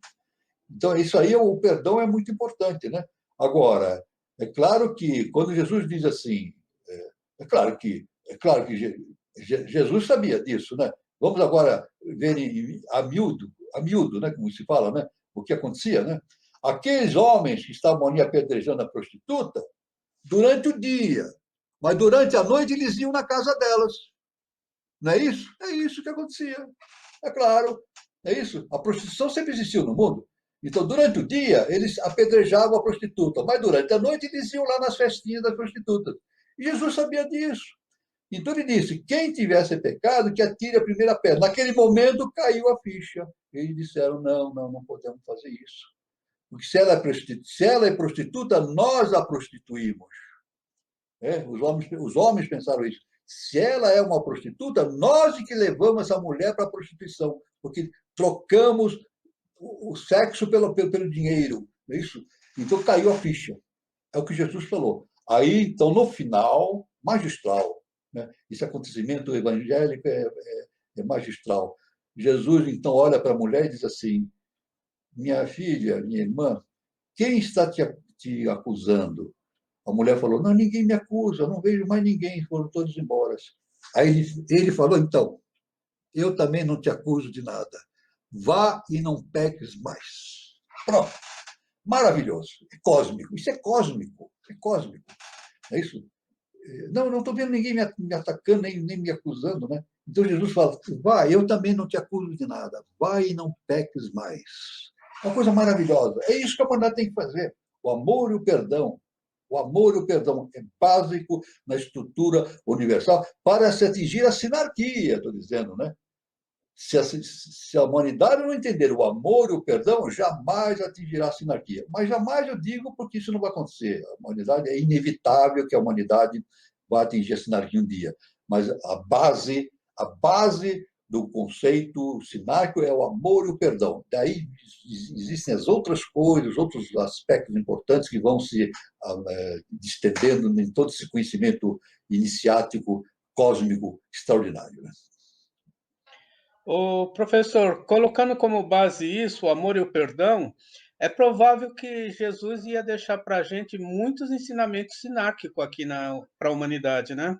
Então, isso aí, o perdão é muito importante, né? Agora, é claro que quando Jesus diz assim, é claro que Jesus sabia disso, né? Vamos agora ver a miúdo, né? Como se fala, né? O que acontecia, né? Aqueles homens que estavam ali apedrejando a prostituta durante o dia, mas durante a noite eles iam na casa delas. Não é isso? É isso que acontecia. É claro, é isso. A prostituição sempre existiu no mundo. Então, durante o dia, eles apedrejavam a prostituta, mas durante a noite eles iam lá nas festinhas das prostitutas. E Jesus sabia disso. Então ele disse: quem tivesse pecado, que atire a primeira pedra. Naquele momento caiu a ficha. Eles disseram: não, não, não podemos fazer isso. Porque se ela é prostituta, nós a prostituímos. Os homens pensaram isso. Se ela é uma prostituta, nós que levamos essa mulher para a prostituição, porque trocamos o sexo pelo dinheiro. É isso? Então caiu a ficha. É o que Jesus falou. Aí, então, no final, magistral, né? Esse acontecimento evangélico é magistral. Jesus, então, olha para a mulher e diz assim: minha filha, minha irmã, quem está te acusando? A mulher falou: não, ninguém me acusa, não vejo mais ninguém, foram todos embora. Aí ele falou: então, eu também não te acuso de nada. Vá e não peques mais. Pronto. Maravilhoso. É cósmico. Isso é cósmico. É cósmico. É isso? Não, não estou vendo ninguém me atacando, nem me acusando, né? Então Jesus fala: vai, eu também não te acuso de nada. Vai e não peques mais. Uma coisa maravilhosa. É isso que a humanidade tem que fazer. O amor e o perdão. O amor e o perdão é básico na estrutura universal para se atingir a sinarquia, estou dizendo, né? Se a humanidade não entender o amor e o perdão, jamais atingirá a sinarquia. Mas jamais eu digo porque isso não vai acontecer. A humanidade é inevitável que a humanidade vá atingir a sinarquia um dia. Mas a base do conceito sinárquico é o amor e o perdão. Daí existem as outras coisas, outros aspectos importantes que vão se estendendo em todo esse conhecimento iniciático, cósmico, extraordinário, né? O professor, colocando como base isso, o amor e o perdão, é provável que Jesus ia deixar para a gente muitos ensinamentos sinárquicos aqui para a humanidade, né?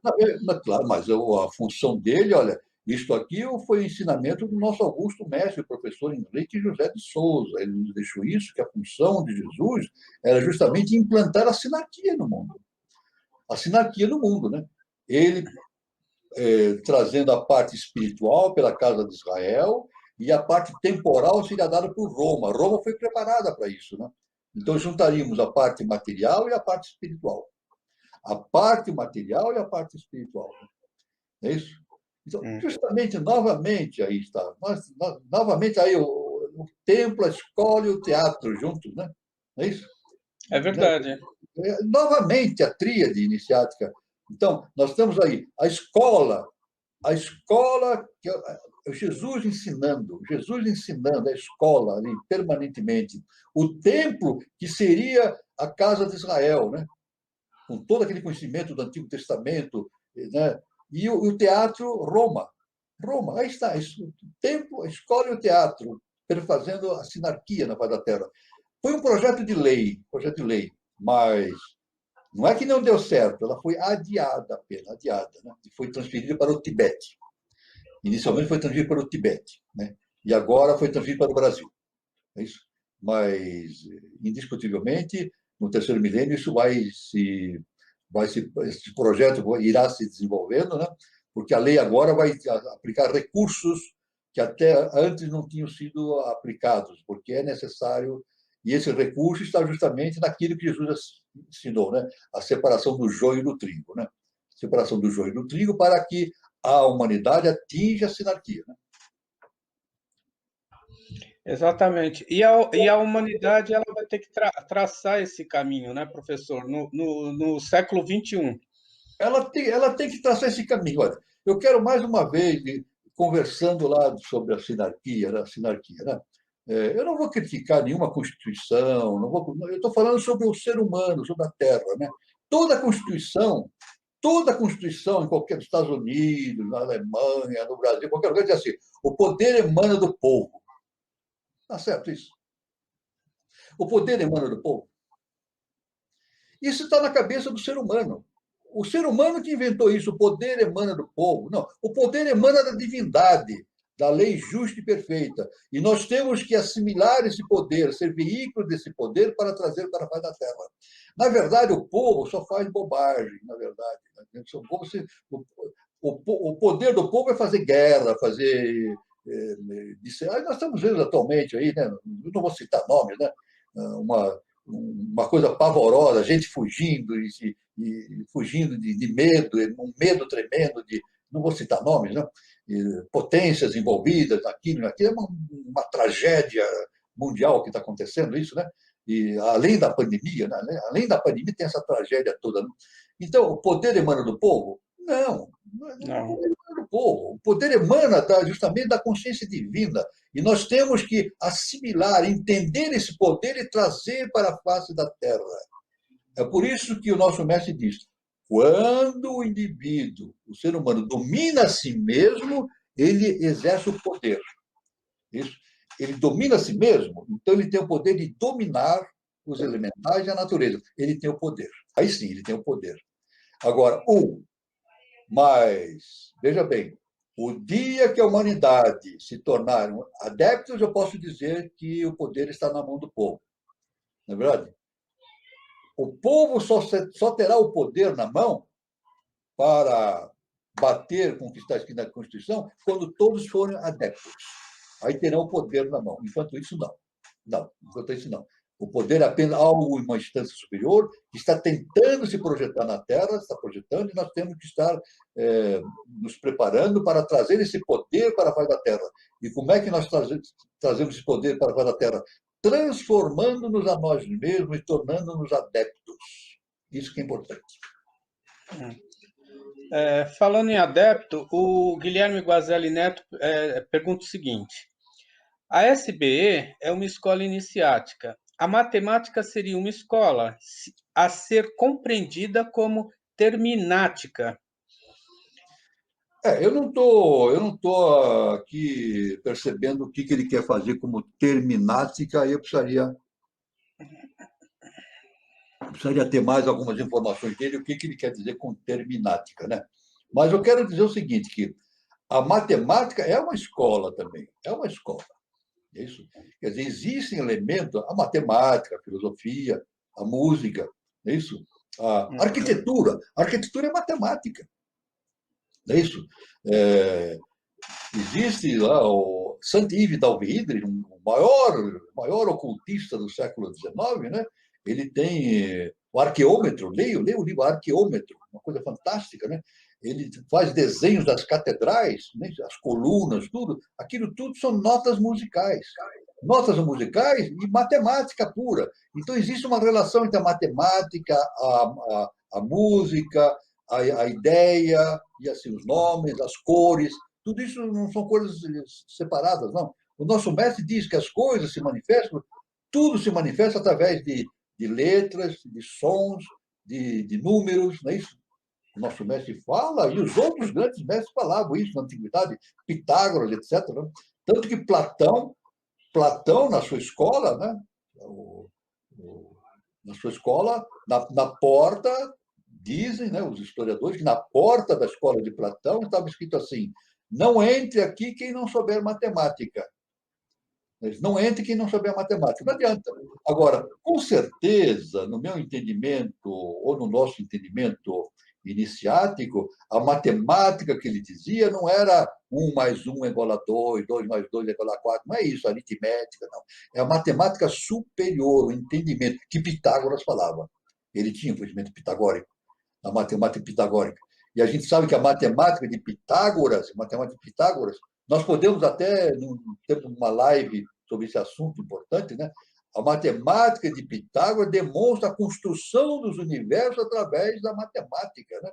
Claro, mas a função dele, olha, isto aqui foi o ensinamento do nosso augusto mestre, o professor Henrique José de Souza. Ele nos deixou isso, que a função de Jesus era justamente implantar a sinarquia no mundo. A sinarquia no mundo, né? Ele trazendo a parte espiritual pela casa de Israel e a parte temporal seria dada por Roma. Roma foi preparada para isso, né? Então juntaríamos a parte material e a parte espiritual. A parte material e a parte espiritual. É isso? Então, justamente, novamente, aí está. Novamente, aí o templo, a escola e o teatro juntos, né? É isso? É verdade. Novamente, a tríade iniciática. Então, nós temos aí a escola, que é Jesus ensinando a escola ali permanentemente. O templo, que seria a casa de Israel, né? Com todo aquele conhecimento do Antigo Testamento, né? E o teatro Roma. Roma, aí está, o templo, a escola e o teatro, fazendo a sinarquia na face da Terra. Foi um projeto de lei, mas não é que não deu certo, ela foi adiada apenas, adiada, né? E foi transferida para o Tibete. Inicialmente foi transferida para o Tibete, né? E agora foi transferida para o Brasil. É isso? Mas, indiscutivelmente, no terceiro milênio, esse projeto irá se desenvolvendo, né? Porque a lei agora vai aplicar recursos que até antes não tinham sido aplicados, porque é necessário, e esse recurso está justamente naquilo que Jesus ensinou, né? A separação do joio e do trigo, né? Separação do joio e do trigo para que a humanidade atinja a sinarquia, né? Exatamente. E a humanidade ela vai ter que traçar esse caminho, né, professor, no século XXI. Ela tem que traçar esse caminho. Olha, eu quero mais uma vez, conversando lá sobre a sinarquia, né? Eu não vou criticar nenhuma constituição, eu estou falando sobre o ser humano, sobre a Terra, né? Toda toda constituição em qualquer Estados Unidos, na Alemanha, no Brasil, qualquer lugar diz assim: o poder emana do povo. Tá certo isso? O poder emana do povo. Isso está na cabeça do ser humano. O ser humano que inventou isso, o poder emana do povo. Não, o poder emana da divindade, da lei justa e perfeita. E nós temos que assimilar esse poder, ser veículo desse poder para trazer para a face da terra. Na verdade, o povo só faz bobagem, na verdade. O poder do povo é fazer guerra, fazer. Nós estamos vendo atualmente aí, né? Eu não vou citar nomes, né? Uma coisa pavorosa, gente fugindo e fugindo de medo, um medo tremendo de, não vou citar nomes, né? Potências envolvidas naquilo, é uma tragédia mundial que está acontecendo isso, né? E além da pandemia, né? Além da pandemia tem essa tragédia toda. Né? Então, o poder emana do povo? Não, Não. do povo. O poder emana justamente da consciência divina. E nós temos que assimilar, entender esse poder e trazer para a face da terra. É por isso que o nosso mestre diz: quando o indivíduo, o ser humano, domina a si mesmo, ele exerce o poder. Isso. Ele domina a si mesmo, então ele tem o poder de dominar os elementais e a natureza. Ele tem o poder. Aí sim, ele tem o poder. Agora, mas, veja bem, o dia que a humanidade se tornar adeptos, eu posso dizer que o poder está na mão do povo. Não é verdade? O povo só terá o poder na mão para bater com o que está escrito na Constituição quando todos forem adeptos. Aí terão o poder na mão. Enquanto isso, não. Não, enquanto isso, não. O poder é apenas algo em uma instância superior que está tentando se projetar na Terra, está projetando, e nós temos que estar nos preparando para trazer esse poder para a face da Terra. E como é que nós trazemos esse poder para a face da Terra? Transformando-nos a nós mesmos e tornando-nos adeptos. Isso que é importante. Falando em adepto, o Guilherme Guazelli Neto pergunta o seguinte: a SBE é uma escola iniciática. A matemática seria uma escola a ser compreendida como terminática. Eu não tô aqui percebendo o que ele quer fazer como terminática, aí eu precisaria ter mais algumas informações dele, o que ele quer dizer com terminática, né? Mas eu quero dizer o seguinte, que a matemática é uma escola também, é uma escola. É isso? Quer dizer, existem elementos, a matemática, a filosofia, a música, é isso? A arquitetura é matemática, é isso? É, existe lá o Saint-Yves d'Alvidre, o maior ocultista do século XIX, né? Ele tem o arqueômetro, leia o livro Arqueômetro, uma coisa fantástica, né? Ele faz desenhos das catedrais, né? As colunas, tudo. Aquilo tudo são notas musicais. Notas musicais e matemática pura. Então, existe uma relação entre a matemática, a música, a ideia, e assim, os nomes, as cores. Tudo isso não são coisas separadas, não. O nosso mestre diz que as coisas se manifestam, tudo se manifesta através de letras, de sons, de números, não é isso? O nosso mestre fala, e os outros grandes mestres falavam isso na antiguidade, Pitágoras, etc. Né? Tanto que Platão, na sua escola, né? Na sua escola, na porta, dizem, né, os historiadores, que na porta da escola de Platão estava escrito assim: não entre aqui quem não souber matemática. Não entre quem não souber matemática. Não adianta. Agora, com certeza, no meu entendimento, ou no nosso entendimento iniciático, a matemática que ele dizia não era 1 mais 1 é igual a 2, 2 mais 2 é igual a 4, não é isso, a aritmética, não. É a matemática superior, o entendimento que Pitágoras falava. Ele tinha conhecimento pitagórico, a matemática pitagórica. E a gente sabe que a matemática de Pitágoras, nós podemos até, temos uma live sobre esse assunto importante, né? A matemática de Pitágoras demonstra a construção dos universos através da matemática, né?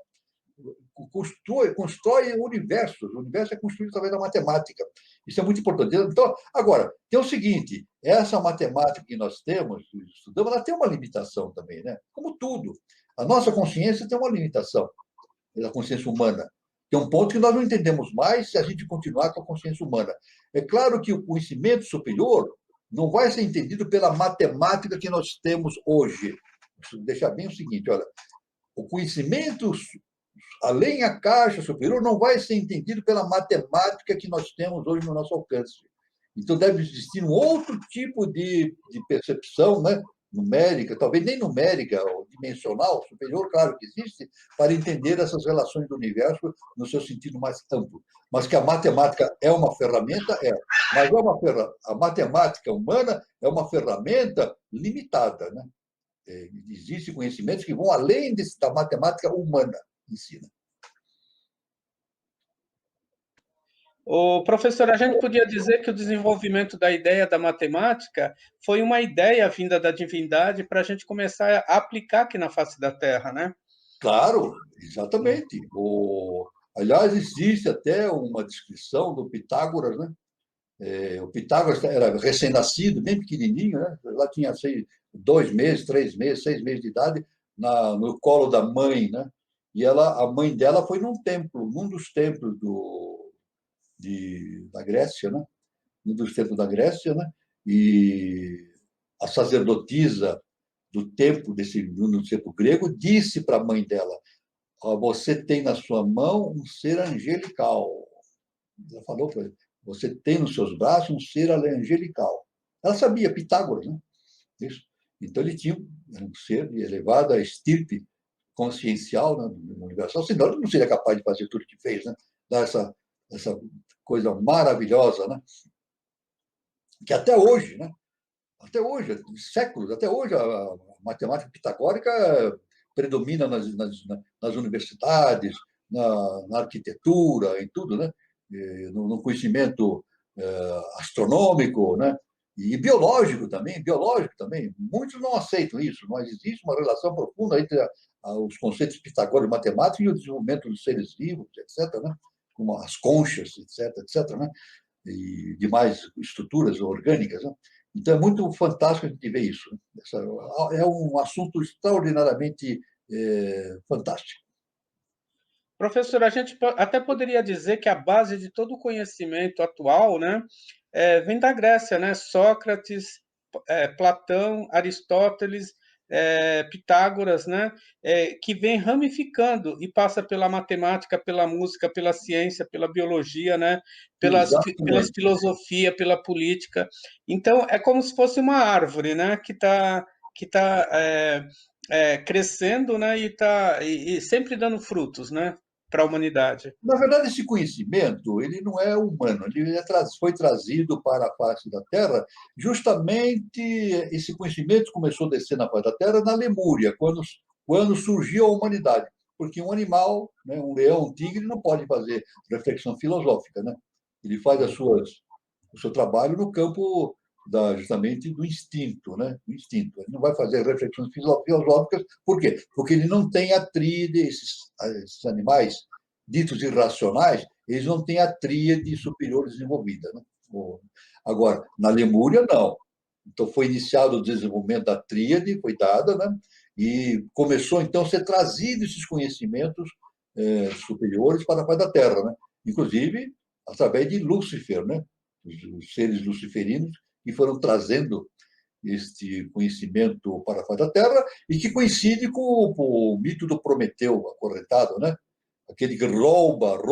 Constrói universos. O universo é construído através da matemática. Isso é muito importante. Então, agora, tem o seguinte: essa matemática que nós temos, estudamos, ela tem uma limitação também, né? Como tudo. A nossa consciência tem uma limitação, a consciência humana. Tem um ponto que nós não entendemos mais se a gente continuar com a consciência humana. É claro que o conhecimento superior não vai ser entendido pela matemática que nós temos hoje. Deixar bem o seguinte, olha, o conhecimento além a caixa superior não vai ser entendido pela matemática que nós temos hoje no nosso alcance. Então, deve existir um outro tipo de percepção, né? Numérica, talvez nem numérica, ou dimensional, superior, claro que existe, para entender essas relações do universo no seu sentido mais amplo. Mas que a matemática é uma ferramenta, é. Mas a matemática humana é uma ferramenta limitada, né? Existem conhecimentos que vão além da matemática humana em si. O professor, a gente podia dizer que o desenvolvimento da ideia da matemática foi uma ideia vinda da divindade para a gente começar a aplicar aqui na face da Terra, né? Claro, exatamente. Aliás, existe até uma descrição do Pitágoras, né? O Pitágoras era recém-nascido, bem pequenininho, né? Lá tinha 2 meses, 3 meses, 6 meses de idade, no colo da mãe, né? E a mãe dela foi num dos templos da Grécia, né? Um dos templos da Grécia, né? E a sacerdotisa do templo no templo grego disse para a mãe dela: você tem na sua mão um ser angelical. Ela falou para ele: você tem nos seus braços um ser angelical. Ela sabia, Pitágoras, né? Isso. Então ele tinha um ser de elevada estirpe consciencial, né, universal, senão ele não seria capaz de fazer tudo que fez, né? Dar essa coisa maravilhosa, né? Que até hoje, né? Até hoje, séculos, até hoje a matemática pitagórica predomina nas universidades, na arquitetura, em tudo, né? No conhecimento astronômico, né? E biológico também, Muitos não aceitam isso, mas existe uma relação profunda entre os conceitos pitagóricos matemáticos e o desenvolvimento dos seres vivos, etc., né? Como as conchas, etc., né? E demais estruturas orgânicas, né? Então, é muito fantástico a gente ver isso. É um assunto extraordinariamente fantástico. Professor, a gente até poderia dizer que a base de todo o conhecimento atual, né, vem da Grécia, né? Sócrates, Platão, Aristóteles, Pitágoras, né? Que vem ramificando e passa pela matemática, pela música, pela ciência, pela biologia, né? Pelas filosofia, pela política. Então, é como se fosse uma árvore, né? Que tá crescendo, né? E sempre dando frutos, né? Para a humanidade. Na verdade, esse conhecimento ele não é humano, ele foi trazido para a face da Terra. Justamente esse conhecimento começou a descer na face da Terra na Lemúria, quando surgiu a humanidade. Porque um animal, né, um leão, um tigre, não pode fazer reflexão filosófica, né? Ele faz o seu trabalho no campo justamente do instinto, né? Do instinto. Ele não vai fazer reflexões filosóficas. Por quê? Porque ele não tem a tríade, esses animais ditos irracionais, eles não têm a tríade superior desenvolvida, né? Agora, na Lemúria, não. Então, foi iniciado o desenvolvimento da tríade, foi dada, né? E começou, então, a ser trazido esses conhecimentos superiores para a face da Terra, né? Inclusive, através de Lúcifer, né? Os seres luciferinos que foram trazendo este conhecimento para a face da Terra e que coincide com o mito do Prometeu acorrentado, né? Aquele que rouba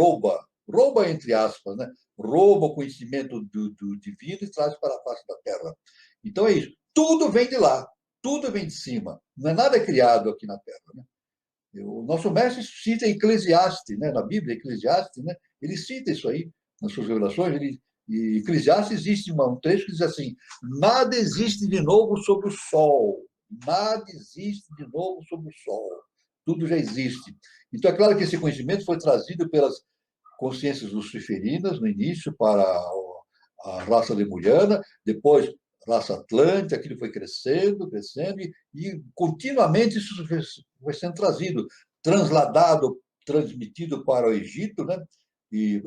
entre aspas, né? Rouba o conhecimento do divino e traz para a face da Terra. Então é isso. Tudo vem de lá, tudo vem de cima. Não é nada criado aqui na Terra, né? O nosso mestre cita Eclesiastes, né? Na Bíblia, Eclesiastes, né? Ele cita isso aí nas suas revelações. E Eclesiastes existe um trecho que diz assim: nada existe de novo sob o sol, nada existe de novo sob o sol, tudo já existe. Então é claro que esse conhecimento foi trazido pelas consciências luciferinas no início para a raça lemuriana, depois raça atlântica, aquilo foi crescendo, crescendo, e continuamente isso foi sendo trazido, transladado, transmitido para o Egito, né? E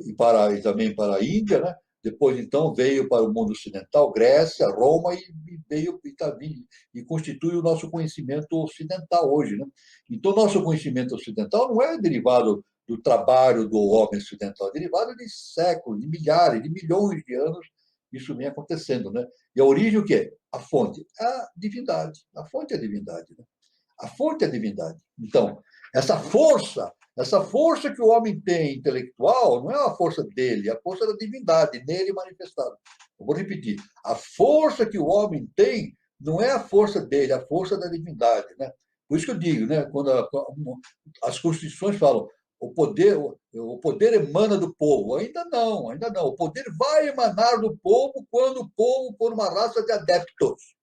também para a Índia, né? Depois, então, veio para o mundo ocidental, Grécia, Roma, e constitui o nosso conhecimento ocidental hoje, né? Então, nosso conhecimento ocidental não é derivado do trabalho do homem ocidental, é derivado de séculos, de milhares, de milhões de anos, isso vem acontecendo, né? E a origem o quê? A fonte, a divindade. A fonte é a divindade, né? A fonte é a divindade. Então, essa força que o homem tem intelectual, não é a força dele, é a força da divindade, nele manifestada. Eu vou repetir. A força que o homem tem não é a força dele, é a força da divindade, né? Por isso que eu digo, né? Quando as constituições falam o poder emana do povo. Ainda não, ainda não. O poder vai emanar do povo quando o povo for uma raça de adeptos.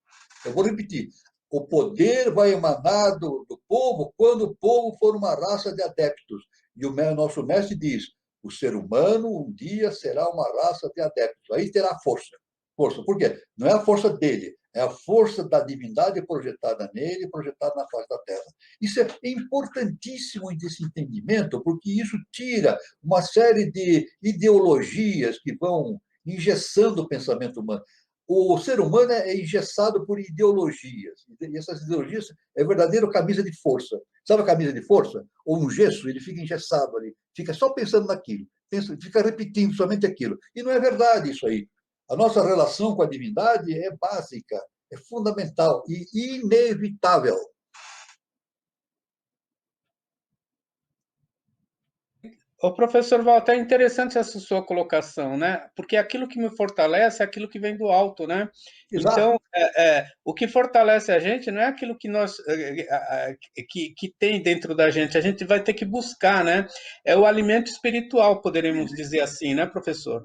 Eu vou repetir. O poder vai emanar do povo quando o povo for uma raça de adeptos. E o nosso mestre diz: o ser humano um dia será uma raça de adeptos. Aí terá força. Força. Por quê? Não é a força dele, é a força da divindade projetada nele, projetada na face da Terra. Isso é importantíssimo esse entendimento, porque isso tira uma série de ideologias que vão engessando o pensamento humano. O ser humano é engessado por ideologias. E essas ideologias é verdadeiro camisa de força. Sabe a camisa de força? Ou um gesso, ele fica engessado ali, fica só pensando naquilo, fica repetindo somente aquilo. E não é verdade isso aí. A nossa relação com a divindade é básica, é fundamental e inevitável. Ô, professor Walter, é interessante essa sua colocação, né? Porque aquilo que me fortalece é aquilo que vem do alto, né? Exato. Então, o que fortalece a gente não é aquilo que nós que tem dentro da gente, a gente vai ter que buscar, né? É o alimento espiritual, poderemos dizer assim, né, professor?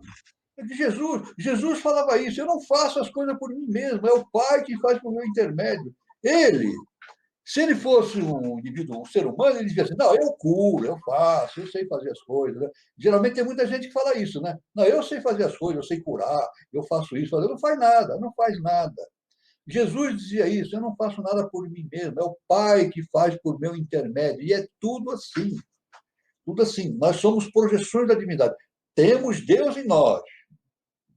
Jesus falava isso: eu não faço as coisas por mim mesmo, é o Pai que faz por meu intermédio. Ele, se ele fosse um indivíduo, um ser humano, ele dizia assim: não, eu curo, eu faço, eu sei fazer as coisas. Né? Geralmente tem muita gente que fala isso, né? Não, eu sei fazer as coisas, eu sei curar, eu faço isso, não faz nada, não faz nada. Jesus dizia isso: eu não faço nada por mim mesmo, é o Pai que faz por meu intermédio. E é tudo assim, tudo assim. Nós somos projeções da divindade. Temos Deus em nós.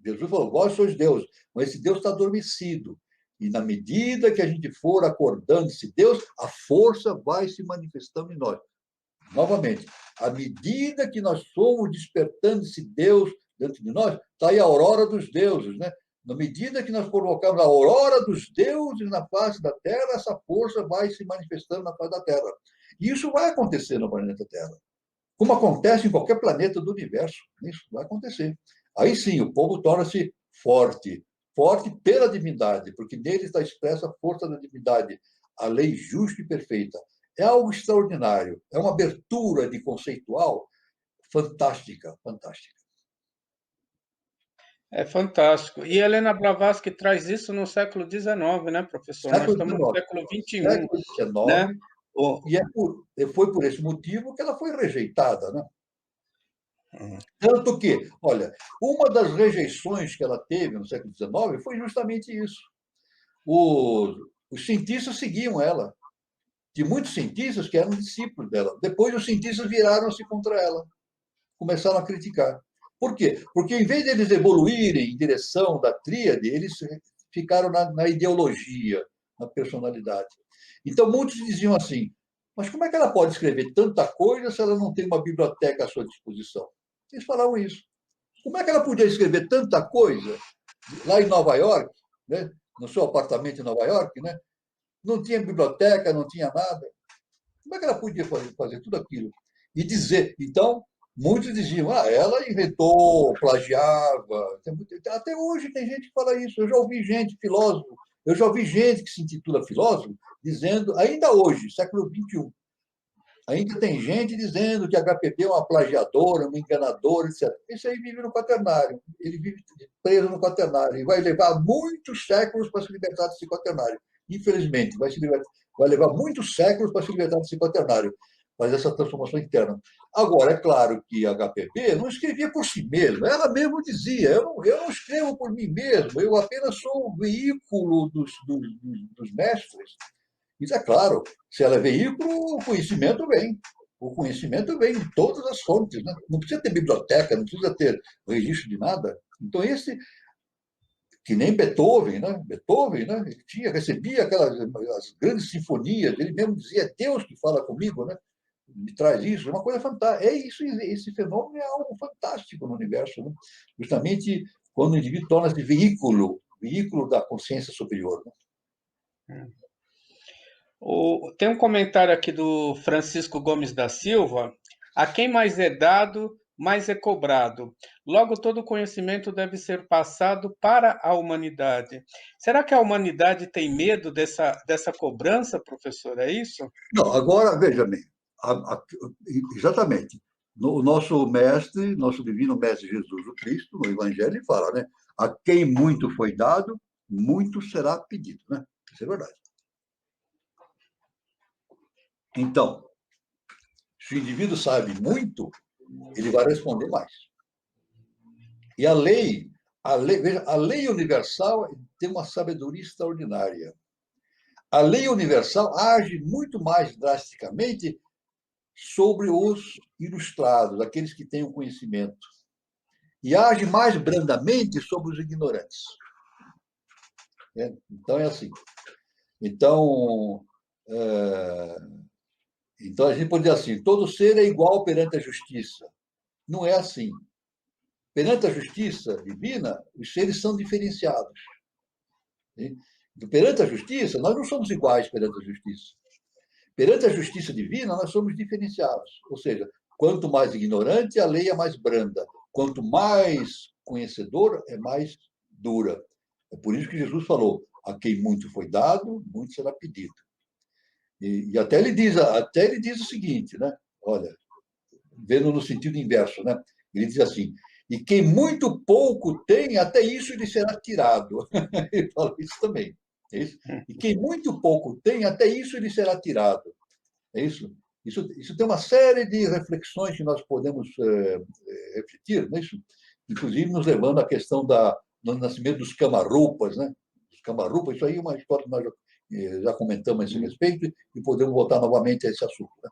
Jesus falou: vós sois Deus, mas esse Deus está adormecido. E na medida que a gente for acordando esse Deus, a força vai se manifestando em nós. Novamente, à medida que nós somos despertando esse Deus dentro de nós, está aí a aurora dos deuses, né? Na medida que nós colocamos a aurora dos deuses na face da Terra, essa força vai se manifestando na face da Terra. E isso vai acontecer no planeta Terra. Como acontece em qualquer planeta do universo. Isso vai acontecer. Aí sim, o povo torna-se forte, forte pela divindade, porque nele está expressa a força da divindade, a lei justa e perfeita. É algo extraordinário, é uma abertura de conceitual fantástica, fantástica. É fantástico. E Helena Blavatsky traz isso no século XIX, né, professor? Nós Século estamos no XIX. século XXI, Século né? XIX, O- foi por esse motivo que ela foi rejeitada, né? Tanto que, olha, uma das rejeições que ela teve no século XIX foi justamente isso. Os cientistas seguiam ela. De muitos cientistas que eram discípulos dela. Depois, os cientistas viraram-se contra ela, começaram a criticar. Por quê? Porque, em vez de eles evoluírem em direção da tríade, eles ficaram na ideologia, na personalidade. Então, muitos diziam assim, mas como é que ela pode escrever tanta coisa se ela não tem uma biblioteca à sua disposição? Eles falavam isso. Como é que ela podia escrever tanta coisa lá em Nova York, né? No seu apartamento em Nova York, né? Não tinha biblioteca, não tinha nada. Como é que ela podia fazer tudo aquilo? E dizer, então, muitos diziam, ela inventou, plagiava. Até hoje tem gente que fala isso. Eu já ouvi gente, filósofo, eu já ouvi gente que se intitula filósofo, dizendo, ainda hoje, século XXI, ainda tem gente dizendo que a HPP é uma plagiadora, uma enganadora, etc. Esse aí vive no quaternário. Ele vive preso no quaternário. E vai levar muitos séculos para se libertar desse quaternário. Infelizmente, vai levar muitos séculos para se libertar desse quaternário. Fazer essa transformação interna. Agora, é claro que a HPP não escrevia por si mesma. Ela mesma dizia, eu não escrevo por mim mesmo, eu apenas sou o veículo dos mestres. Isso é claro, se ela é veículo, o conhecimento vem. O conhecimento vem de todas as fontes. Né? Não precisa ter biblioteca, não precisa ter registro de nada. Então, que nem Beethoven, né? Beethoven, né? Ele recebia as grandes sinfonias, ele mesmo dizia, é Deus que fala comigo, né? Me traz isso, é uma coisa fantástica. Esse fenômeno é algo fantástico no universo. Né? Justamente quando o indivíduo torna-se veículo da consciência superior. Né? Tem um comentário aqui do Francisco Gomes da Silva. A quem mais é dado, mais é cobrado. Logo, todo conhecimento deve ser passado para a humanidade. Será que a humanidade tem medo dessa cobrança, professor? É isso? Não, agora, veja bem, exatamente. O nosso mestre, nosso divino mestre Jesus o Cristo, no Evangelho, ele fala, né? A quem muito foi dado, muito será pedido, né? Isso é verdade. Então, se o indivíduo sabe muito, ele vai responder mais. E veja, a lei universal tem uma sabedoria extraordinária. A lei universal age muito mais drasticamente sobre os ilustrados, aqueles que têm o conhecimento, e age mais brandamente sobre os ignorantes. Então, é assim. Então, então a gente pode dizer assim, todo ser é igual perante a justiça. Não é assim. Perante a justiça divina, os seres são diferenciados. Perante a justiça, nós não somos iguais perante a justiça. Perante a justiça divina, nós somos diferenciados. Ou seja, quanto mais ignorante, a lei é mais branda. Quanto mais conhecedor, é mais dura. É por isso que Jesus falou, a quem muito foi dado, muito será pedido. E até ele diz o seguinte, né? Olha, vendo no sentido inverso, né? Ele diz assim, e quem muito pouco tem, até isso lhe será tirado. Ele fala isso também. É isso? E quem muito pouco tem, até isso lhe será tirado. É isso? Isso tem uma série de reflexões que nós podemos refletir, não é isso? Inclusive nos levando à questão do nascimento dos camarupas, né? Os camarupas, isso aí é uma história que nós já comentamos a esse respeito e podemos voltar novamente a esse assunto. Né?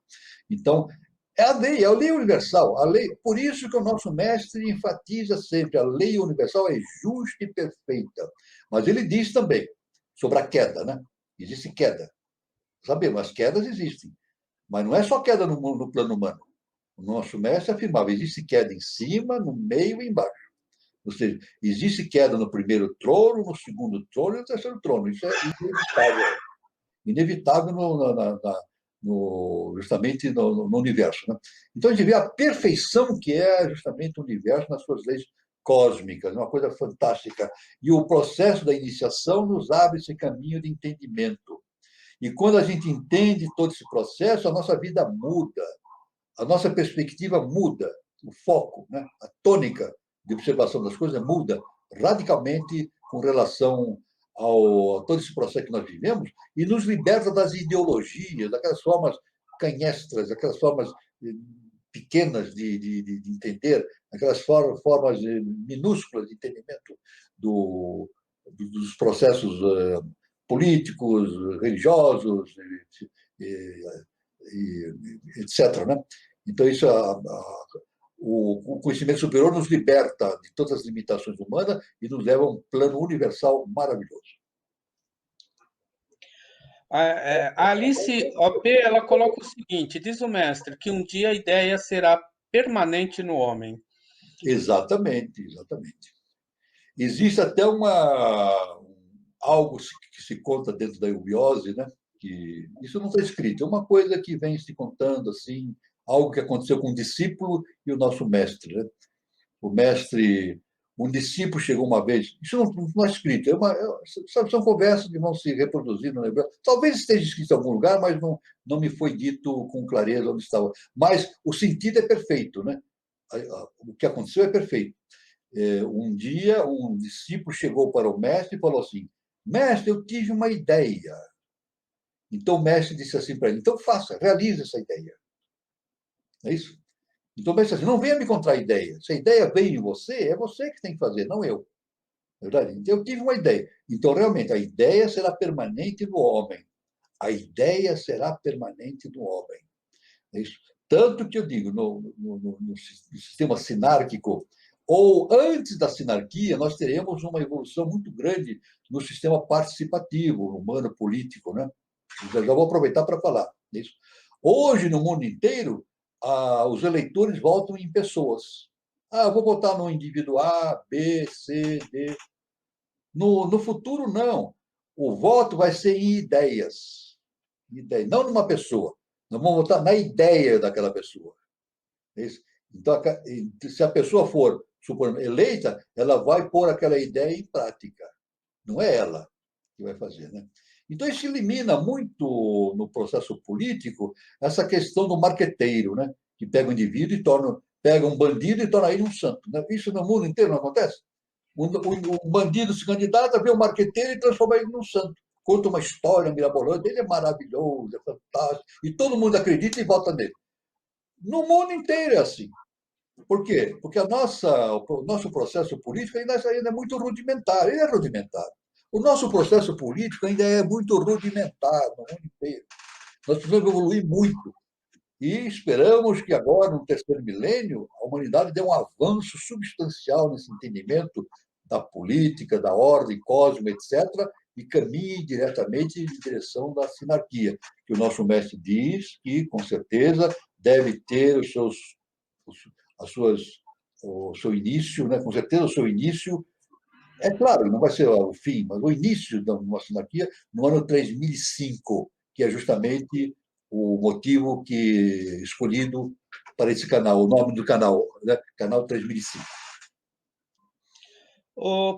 Então, é a lei universal. Por isso que o nosso mestre enfatiza sempre, a lei universal é justa e perfeita. Mas ele diz também sobre a queda, né? Existe queda. Sabemos, as quedas existem. Mas não é só queda no plano humano. O nosso mestre afirmava, existe queda em cima, no meio e embaixo. Ou seja, existe queda no primeiro trono, no segundo trono e no terceiro trono. Isso é inevitável. Inevitável justamente no universo. Né? Então, a gente vê a perfeição que é justamente o universo nas suas leis cósmicas, uma coisa fantástica. E o processo da iniciação nos abre esse caminho de entendimento. E quando a gente entende todo esse processo, a nossa vida muda, a nossa perspectiva muda, o foco, né? A tônica de observação das coisas muda radicalmente com relação a todo esse processo que nós vivemos e nos liberta das ideologias, daquelas formas canhestras, aquelas formas pequenas de entender, aquelas formas minúsculas de entendimento dos processos políticos, religiosos, etc. Né? Então, isso o conhecimento superior nos liberta de todas as limitações humanas e nos leva a um plano universal maravilhoso. A Alice OP, ela coloca o seguinte, diz o mestre, que um dia a ideia será permanente no homem. Exatamente, exatamente. Existe até algo que se conta dentro da eubiose, né? Que isso não está escrito, é uma coisa que vem se contando assim, algo que aconteceu com um discípulo e o nosso mestre, né? O mestre, um discípulo chegou uma vez, isso não é escrito, são conversas que vão se reproduzir no hebreu. Talvez esteja escrito em algum lugar, mas não me foi dito com clareza onde estava. Mas o sentido é perfeito, né? O que aconteceu é perfeito. Um dia, um discípulo chegou para o mestre e falou assim: Mestre, eu tive uma ideia. Então o mestre disse assim para ele: Então faça, realize essa ideia. É isso? Então o mestre disse assim: Não venha me contar a ideia. Se a ideia veio em você, é você que tem que fazer, não eu. Verdade? Então eu tive uma ideia. Então realmente a ideia será permanente no homem. A ideia será permanente no homem. É isso? Tanto que eu digo, no sistema sinárquico, ou antes da sinarquia, nós teremos uma evolução muito grande no sistema participativo, humano, político. Né? Já vou aproveitar para falar disso. Hoje, no mundo inteiro, os eleitores votam em pessoas. Eu vou votar no indivíduo A, B, C, D. No futuro, não. O voto vai ser em ideias. Não numa pessoa. Nós vamos votar na ideia daquela pessoa. Então, se a pessoa for eleita, ela vai pôr aquela ideia em prática. Não é ela que vai fazer. Né? Então, isso elimina muito no processo político essa questão do marqueteiro, né? Que pega um indivíduo e pega um bandido e torna ele um santo. Né? Isso no mundo inteiro não acontece? Um bandido se candidata, vê um marqueteiro e transforma ele num santo. Conta uma história mirabolante, ele é maravilhoso, é fantástico, e todo mundo acredita e vota nele. No mundo inteiro é assim. Por quê? Porque o nosso processo político ainda é muito rudimentar. Ele é rudimentar. O nosso processo político ainda é muito rudimentar no mundo inteiro. Nós precisamos evoluir muito. E esperamos que agora, no terceiro milênio, a humanidade dê um avanço substancial nesse entendimento da política, da ordem cósmica, etc., e caminhe diretamente em direção da sinarquia, que o nosso mestre diz que, com certeza, deve ter o seu início, né? Com certeza o seu início, é claro, não vai ser o fim, mas o início da nossa sinarquia no ano 3005, que é justamente o motivo escolhido para esse canal, o nome do canal, né? Canal 3005.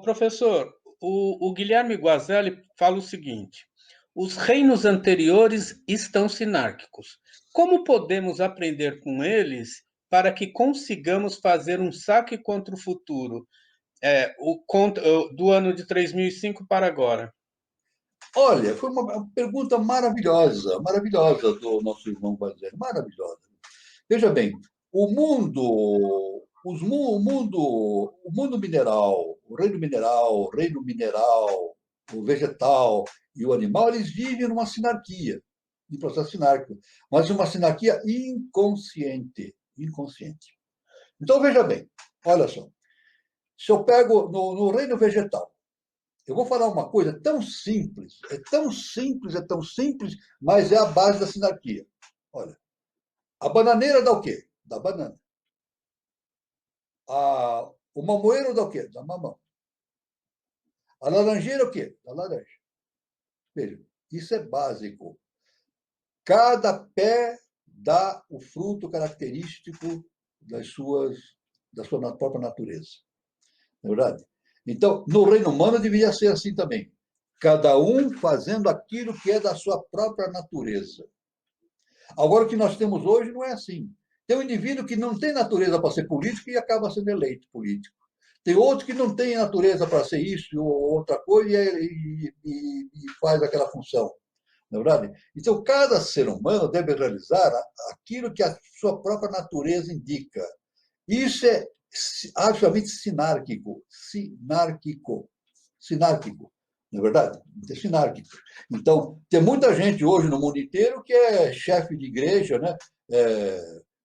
Professor, o Guilherme Guazelli fala o seguinte: os reinos anteriores estão sinárquicos. Como podemos aprender com eles para que consigamos fazer um saque contra o futuro, do ano de 3005 para agora? Olha, foi uma pergunta maravilhosa, maravilhosa do nosso irmão Guazelli, maravilhosa. Veja bem, o mundo mineral, o reino mineral, o vegetal e o animal, eles vivem numa sinarquia, em processo sinárquico, mas uma sinarquia inconsciente, inconsciente. Então, veja bem, olha só, se eu pego no reino vegetal, eu vou falar uma coisa tão simples, é tão simples, mas é a base da sinarquia. Olha, a bananeira dá o quê? Dá banana. O mamoeiro dá o quê? Dá mamão. A laranjeira o quê? Dá laranja. Veja, isso é básico. Cada pé dá o fruto característico da sua própria natureza. Não é verdade? Então, no reino humano deveria ser assim também. Cada um fazendo aquilo que é da sua própria natureza. Agora, o que nós temos hoje não é assim. Tem um indivíduo que não tem natureza para ser político e acaba sendo eleito político. Tem outro que não tem natureza para ser isso ou outra coisa e faz aquela função. Não é verdade? Então, cada ser humano deve realizar aquilo que a sua própria natureza indica. Isso é absolutamente sinárquico. Sinárquico. Sinárquico. Não é verdade? É sinárquico. Então, tem muita gente hoje no mundo inteiro que é chefe de igreja, né?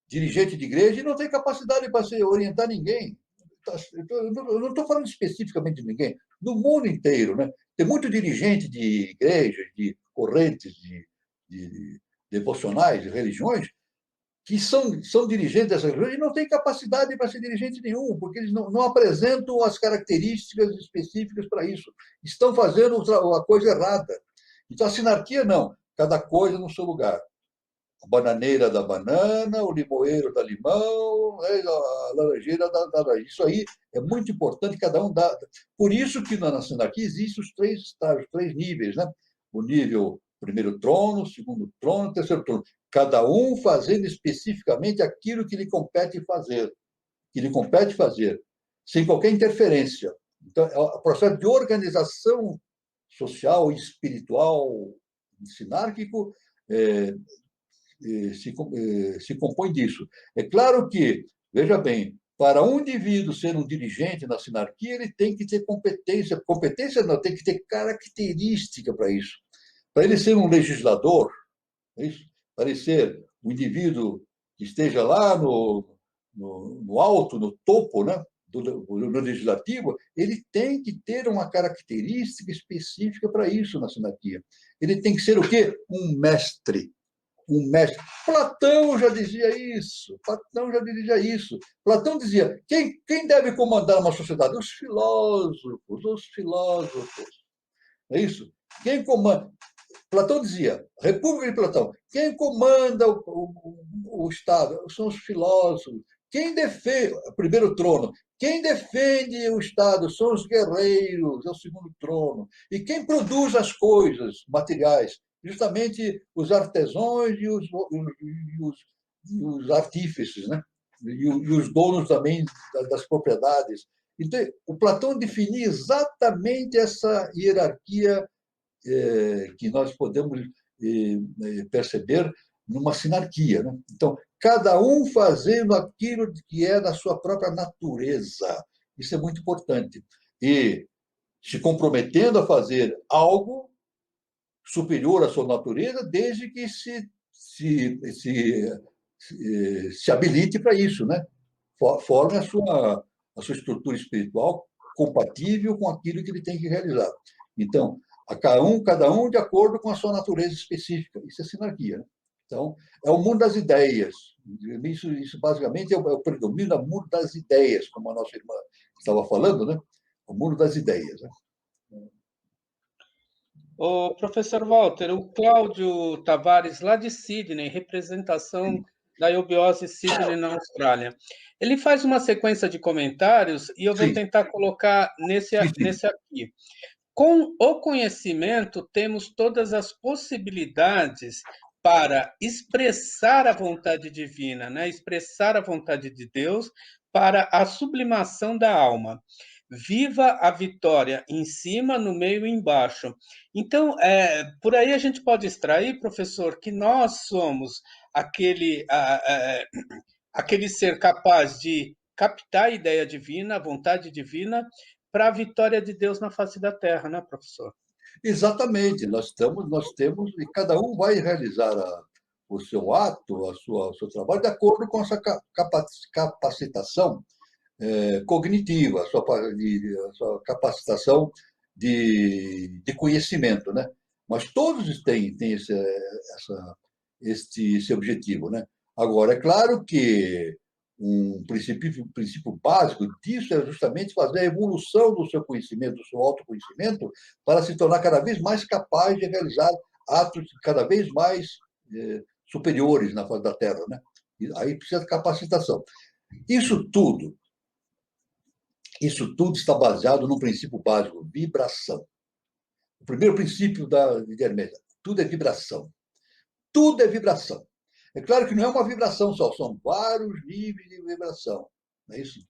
dirigente de igreja e não tem capacidade para se orientar ninguém. Eu não estou falando especificamente de ninguém, no mundo inteiro, né? Tem muito dirigente de igrejas, de correntes, de devocionais, de religiões, que são dirigentes dessas religiões e não têm capacidade para ser dirigente nenhum, porque eles não apresentam as características específicas para isso. Estão fazendo a coisa errada. Então, a sinarquia, não. Cada coisa no seu lugar. A bananeira da banana, o limoeiro da limão, a laranjeira da laranja. Isso aí é muito importante, cada um dá. Por isso que na sinarquia existem os três estágios, os três níveis, né? O nível primeiro trono, segundo trono, terceiro trono. Cada um fazendo especificamente aquilo que lhe compete fazer, sem qualquer interferência. Então, é o processo de organização social e espiritual sinárquico é, se compõe disso. É claro que, veja bem, para um indivíduo ser um dirigente na sinarquia, ele tem que ter competência. Competência não, tem que ter característica para isso. Para ele ser um legislador, é isso? Para ele ser um indivíduo que esteja lá no alto, no topo, né, do legislativo, ele tem que ter uma característica específica para isso na sinarquia. Ele tem que ser o quê? Um mestre. Um mestre. Platão já dizia isso. Platão já dizia isso. Platão dizia: quem deve comandar uma sociedade? Os filósofos, os filósofos. É isso? Quem comanda? Platão dizia, República de Platão, quem comanda o Estado são os filósofos. Quem defende, primeiro trono, quem defende o Estado são os guerreiros, é o segundo trono. E quem produz as coisas materiais, justamente os artesãos e os artífices, né? E os donos também das propriedades. Então, o Platão definia exatamente essa hierarquia que nós podemos perceber numa sinarquia. Né? Então, cada um fazendo aquilo que é da sua própria natureza. Isso é muito importante. E se comprometendo a fazer algo superior à sua natureza, desde que se habilite para isso, né? Forme a sua estrutura espiritual compatível com aquilo que ele tem que realizar. Então, cada um de acordo com a sua natureza específica. Isso é sinarquia. Né? Então, é o mundo das ideias. Isso basicamente é o predomínio do mundo das ideias, como a nossa irmã estava falando, né? O mundo das ideias. Né? O professor Walter, o Cláudio Tavares, lá de Sydney, representação da eubiose Sydney na Austrália. Ele faz uma sequência de comentários e eu vou Sim, tentar colocar nesse sim. aqui. Com o conhecimento, temos todas as possibilidades para expressar a vontade divina, né? Expressar a vontade de Deus para a sublimação da alma. Viva a vitória em cima, no meio e embaixo. Então, por aí a gente pode extrair, professor, que nós somos aquele ser capaz de captar a ideia divina, a vontade divina, para a vitória de Deus na face da terra, né, professor? Exatamente. Nós temos, e cada um vai realizar o seu ato, o seu trabalho, de acordo com a sua capacitação cognitiva, a sua capacitação de conhecimento, né? Mas todos têm esse objetivo, né? Agora, é claro que um princípio básico disso é justamente fazer a evolução do seu conhecimento, do seu autoconhecimento, para se tornar cada vez mais capaz de realizar atos cada vez mais superiores na face da Terra, né? E aí precisa de capacitação. Isso tudo está baseado num princípio básico, vibração. O primeiro princípio de Hermes, tudo é vibração. Tudo é vibração. É claro que não é uma vibração só, são vários níveis de vibração. Não é isso?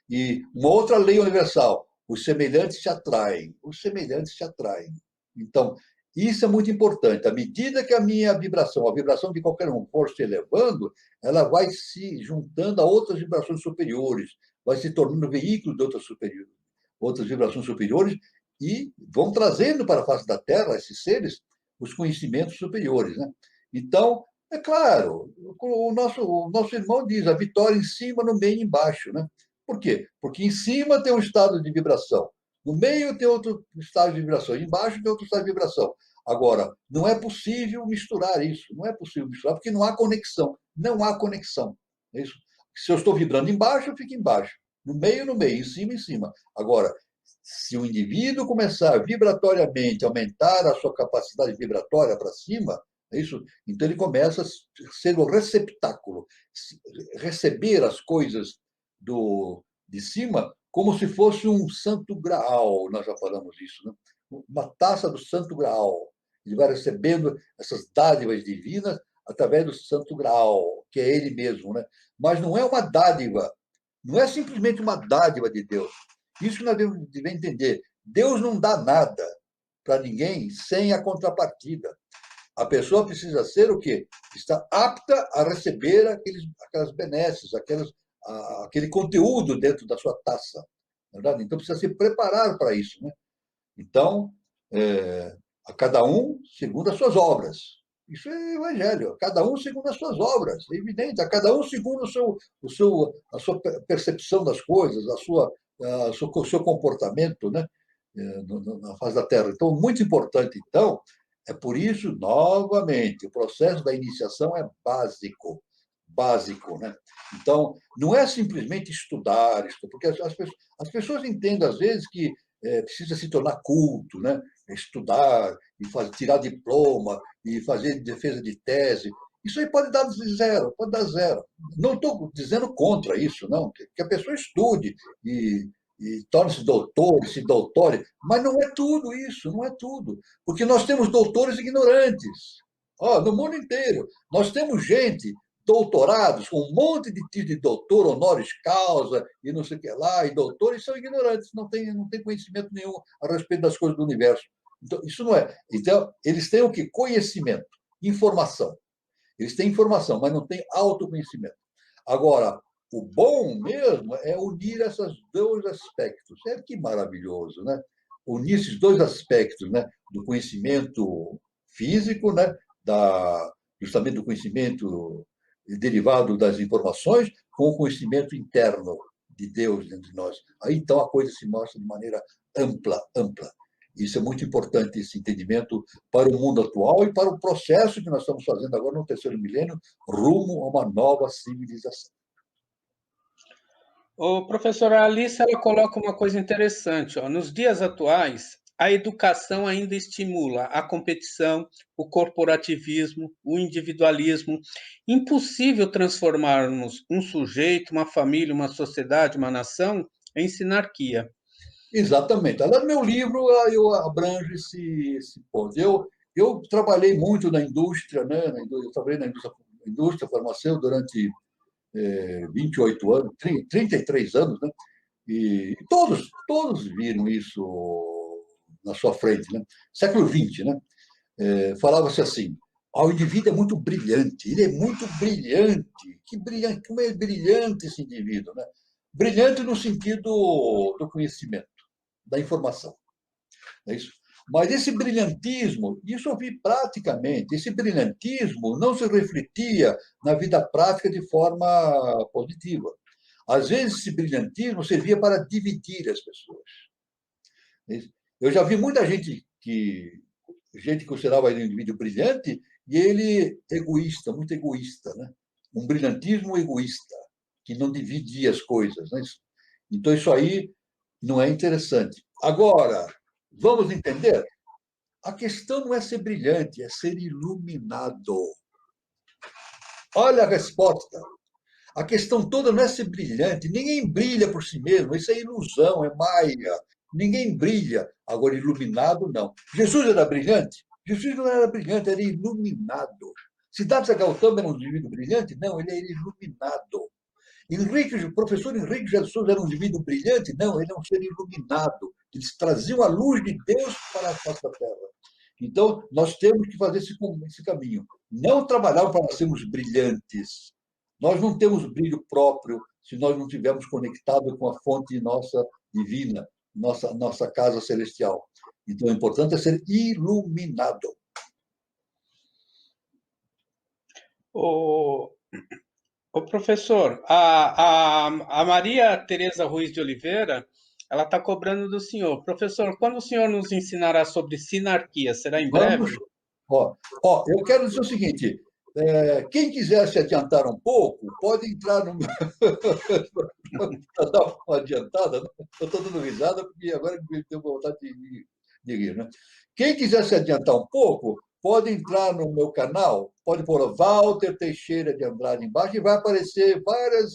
E uma outra lei universal, os semelhantes se atraem. Os semelhantes se atraem. Então, isso é muito importante. À medida que a minha vibração, a vibração de qualquer um for se elevando, ela vai se juntando a outras vibrações superiores, vai se tornando veículo de outras vibrações superiores e vão trazendo para a face da Terra, esses seres, os conhecimentos superiores. Né? Então, É claro, o nosso irmão diz a vitória em cima, no meio e embaixo, né? Por quê? Porque em cima tem um estado de vibração, no meio tem outro estado de vibração, embaixo tem outro estado de vibração. Agora, não é possível misturar isso, não é possível misturar, porque não há conexão, não há conexão. É isso. Se eu estou vibrando embaixo, eu fico embaixo, no meio, em cima, em cima. Agora, se o indivíduo começar vibratoriamente a aumentar a sua capacidade vibratória para cima, é isso? Então ele começa a ser o receptáculo, receber as coisas de cima como se fosse um santo graal, nós já falamos isso, né? Uma taça do santo graal. Ele vai recebendo essas dádivas divinas através do santo graal, que é ele mesmo, né? Mas não é uma dádiva, não é simplesmente uma dádiva de Deus. Isso que nós devemos entender. Deus não dá nada para ninguém sem a contrapartida. A pessoa precisa ser o quê? Está apta a receber aquelas benesses, aquele conteúdo dentro da sua taça. Verdade? Então precisa se preparar para isso. Né? Então, a cada um segundo as suas obras. Isso é evangelho. A cada um segundo as suas obras. É evidente. A cada um segundo a sua percepção das coisas, o seu comportamento, né? Na face da Terra. Então, muito importante, então, é por isso, novamente, o processo da iniciação é básico. Básico, né? Então, não é simplesmente estudar, porque as pessoas entendem, às vezes, que precisa se tornar culto, né? Estudar, e tirar diploma, e fazer defesa de tese. Isso aí pode dar zero, pode dar zero. Não estou dizendo contra isso, não, que a pessoa estude e torne-se doutor, se doutore, mas não é tudo isso, não é tudo. Porque nós temos doutores ignorantes. No mundo inteiro. Nós temos gente, doutorados, com um monte de título de doutor, honoris causa, e não sei o que lá, e doutores são ignorantes, não tem conhecimento nenhum a respeito das coisas do universo. Então, isso não é. Então, eles têm o que? Conhecimento, informação. Eles têm informação, mas não têm autoconhecimento. Agora, o bom mesmo é unir esses dois aspectos. Que maravilhoso, né? Unir esses dois aspectos, né? Do conhecimento físico, né? Justamente do conhecimento derivado das informações, com o conhecimento interno de Deus dentro de nós. Aí então a coisa se mostra de maneira ampla, ampla. Isso é muito importante, esse entendimento para o mundo atual e para o processo que nós estamos fazendo agora no terceiro milênio, rumo a uma nova civilização. O professor Alice, ela coloca uma coisa interessante. Nos dias atuais, a educação ainda estimula a competição, o corporativismo, o individualismo. Impossível transformarmos um sujeito, uma família, uma sociedade, uma nação em sinarquia. Exatamente. Lá no meu livro eu abranjo esse ponto. Eu trabalhei muito na indústria, né? Eu trabalhei na indústria farmacêutica durante 28 anos, 33 anos, né? E todos viram isso na sua frente, né? Século XX, né? Falava-se assim: o indivíduo é muito brilhante, ele é muito brilhante. Que brilhante, como é brilhante esse indivíduo, né? Brilhante no sentido do conhecimento, da informação, não é isso? Mas esse brilhantismo, isso eu vi praticamente, esse brilhantismo não se refletia na vida prática de forma positiva. Às vezes, esse brilhantismo servia para dividir as pessoas. Eu já vi muita gente que considerava ele um indivíduo brilhante e ele egoísta, muito egoísta, né? Um brilhantismo egoísta, que não dividia as coisas. Né? Então, isso aí não é interessante. Agora, vamos entender? A questão não é ser brilhante, é ser iluminado. Olha a resposta. A questão toda não é ser brilhante. Ninguém brilha por si mesmo. Isso é ilusão, é maia. Ninguém brilha. Agora, iluminado, não. Jesus era brilhante? Jesus não era brilhante, era iluminado. Siddhartha Gautama era um indivíduo brilhante? Não, ele era iluminado. O professor Henrique Jesus era um indivíduo brilhante? Não, ele é um ser iluminado. Eles traziam a luz de Deus para a face da terra. Então, nós temos que fazer esse caminho. Não trabalhar para sermos brilhantes. Nós não temos brilho próprio se nós não estivermos conectados com a fonte nossa divina, nossa casa celestial. Então, o importante é ser iluminado. O, o professor, a Maria Tereza Ruiz de Oliveira, ela está cobrando do senhor. Professor, quando o senhor nos ensinará sobre sinarquia? Será em Vamos. breve? Eu quero dizer o seguinte: quem quiser se adiantar um pouco, pode entrar no. Para dar uma adiantada, né? Eu estou dando risada porque agora me deu vontade de rir. Né? Quem quiser se adiantar um pouco, pode entrar no meu canal, pode pôr Walter Teixeira de Andrade embaixo e vai aparecer várias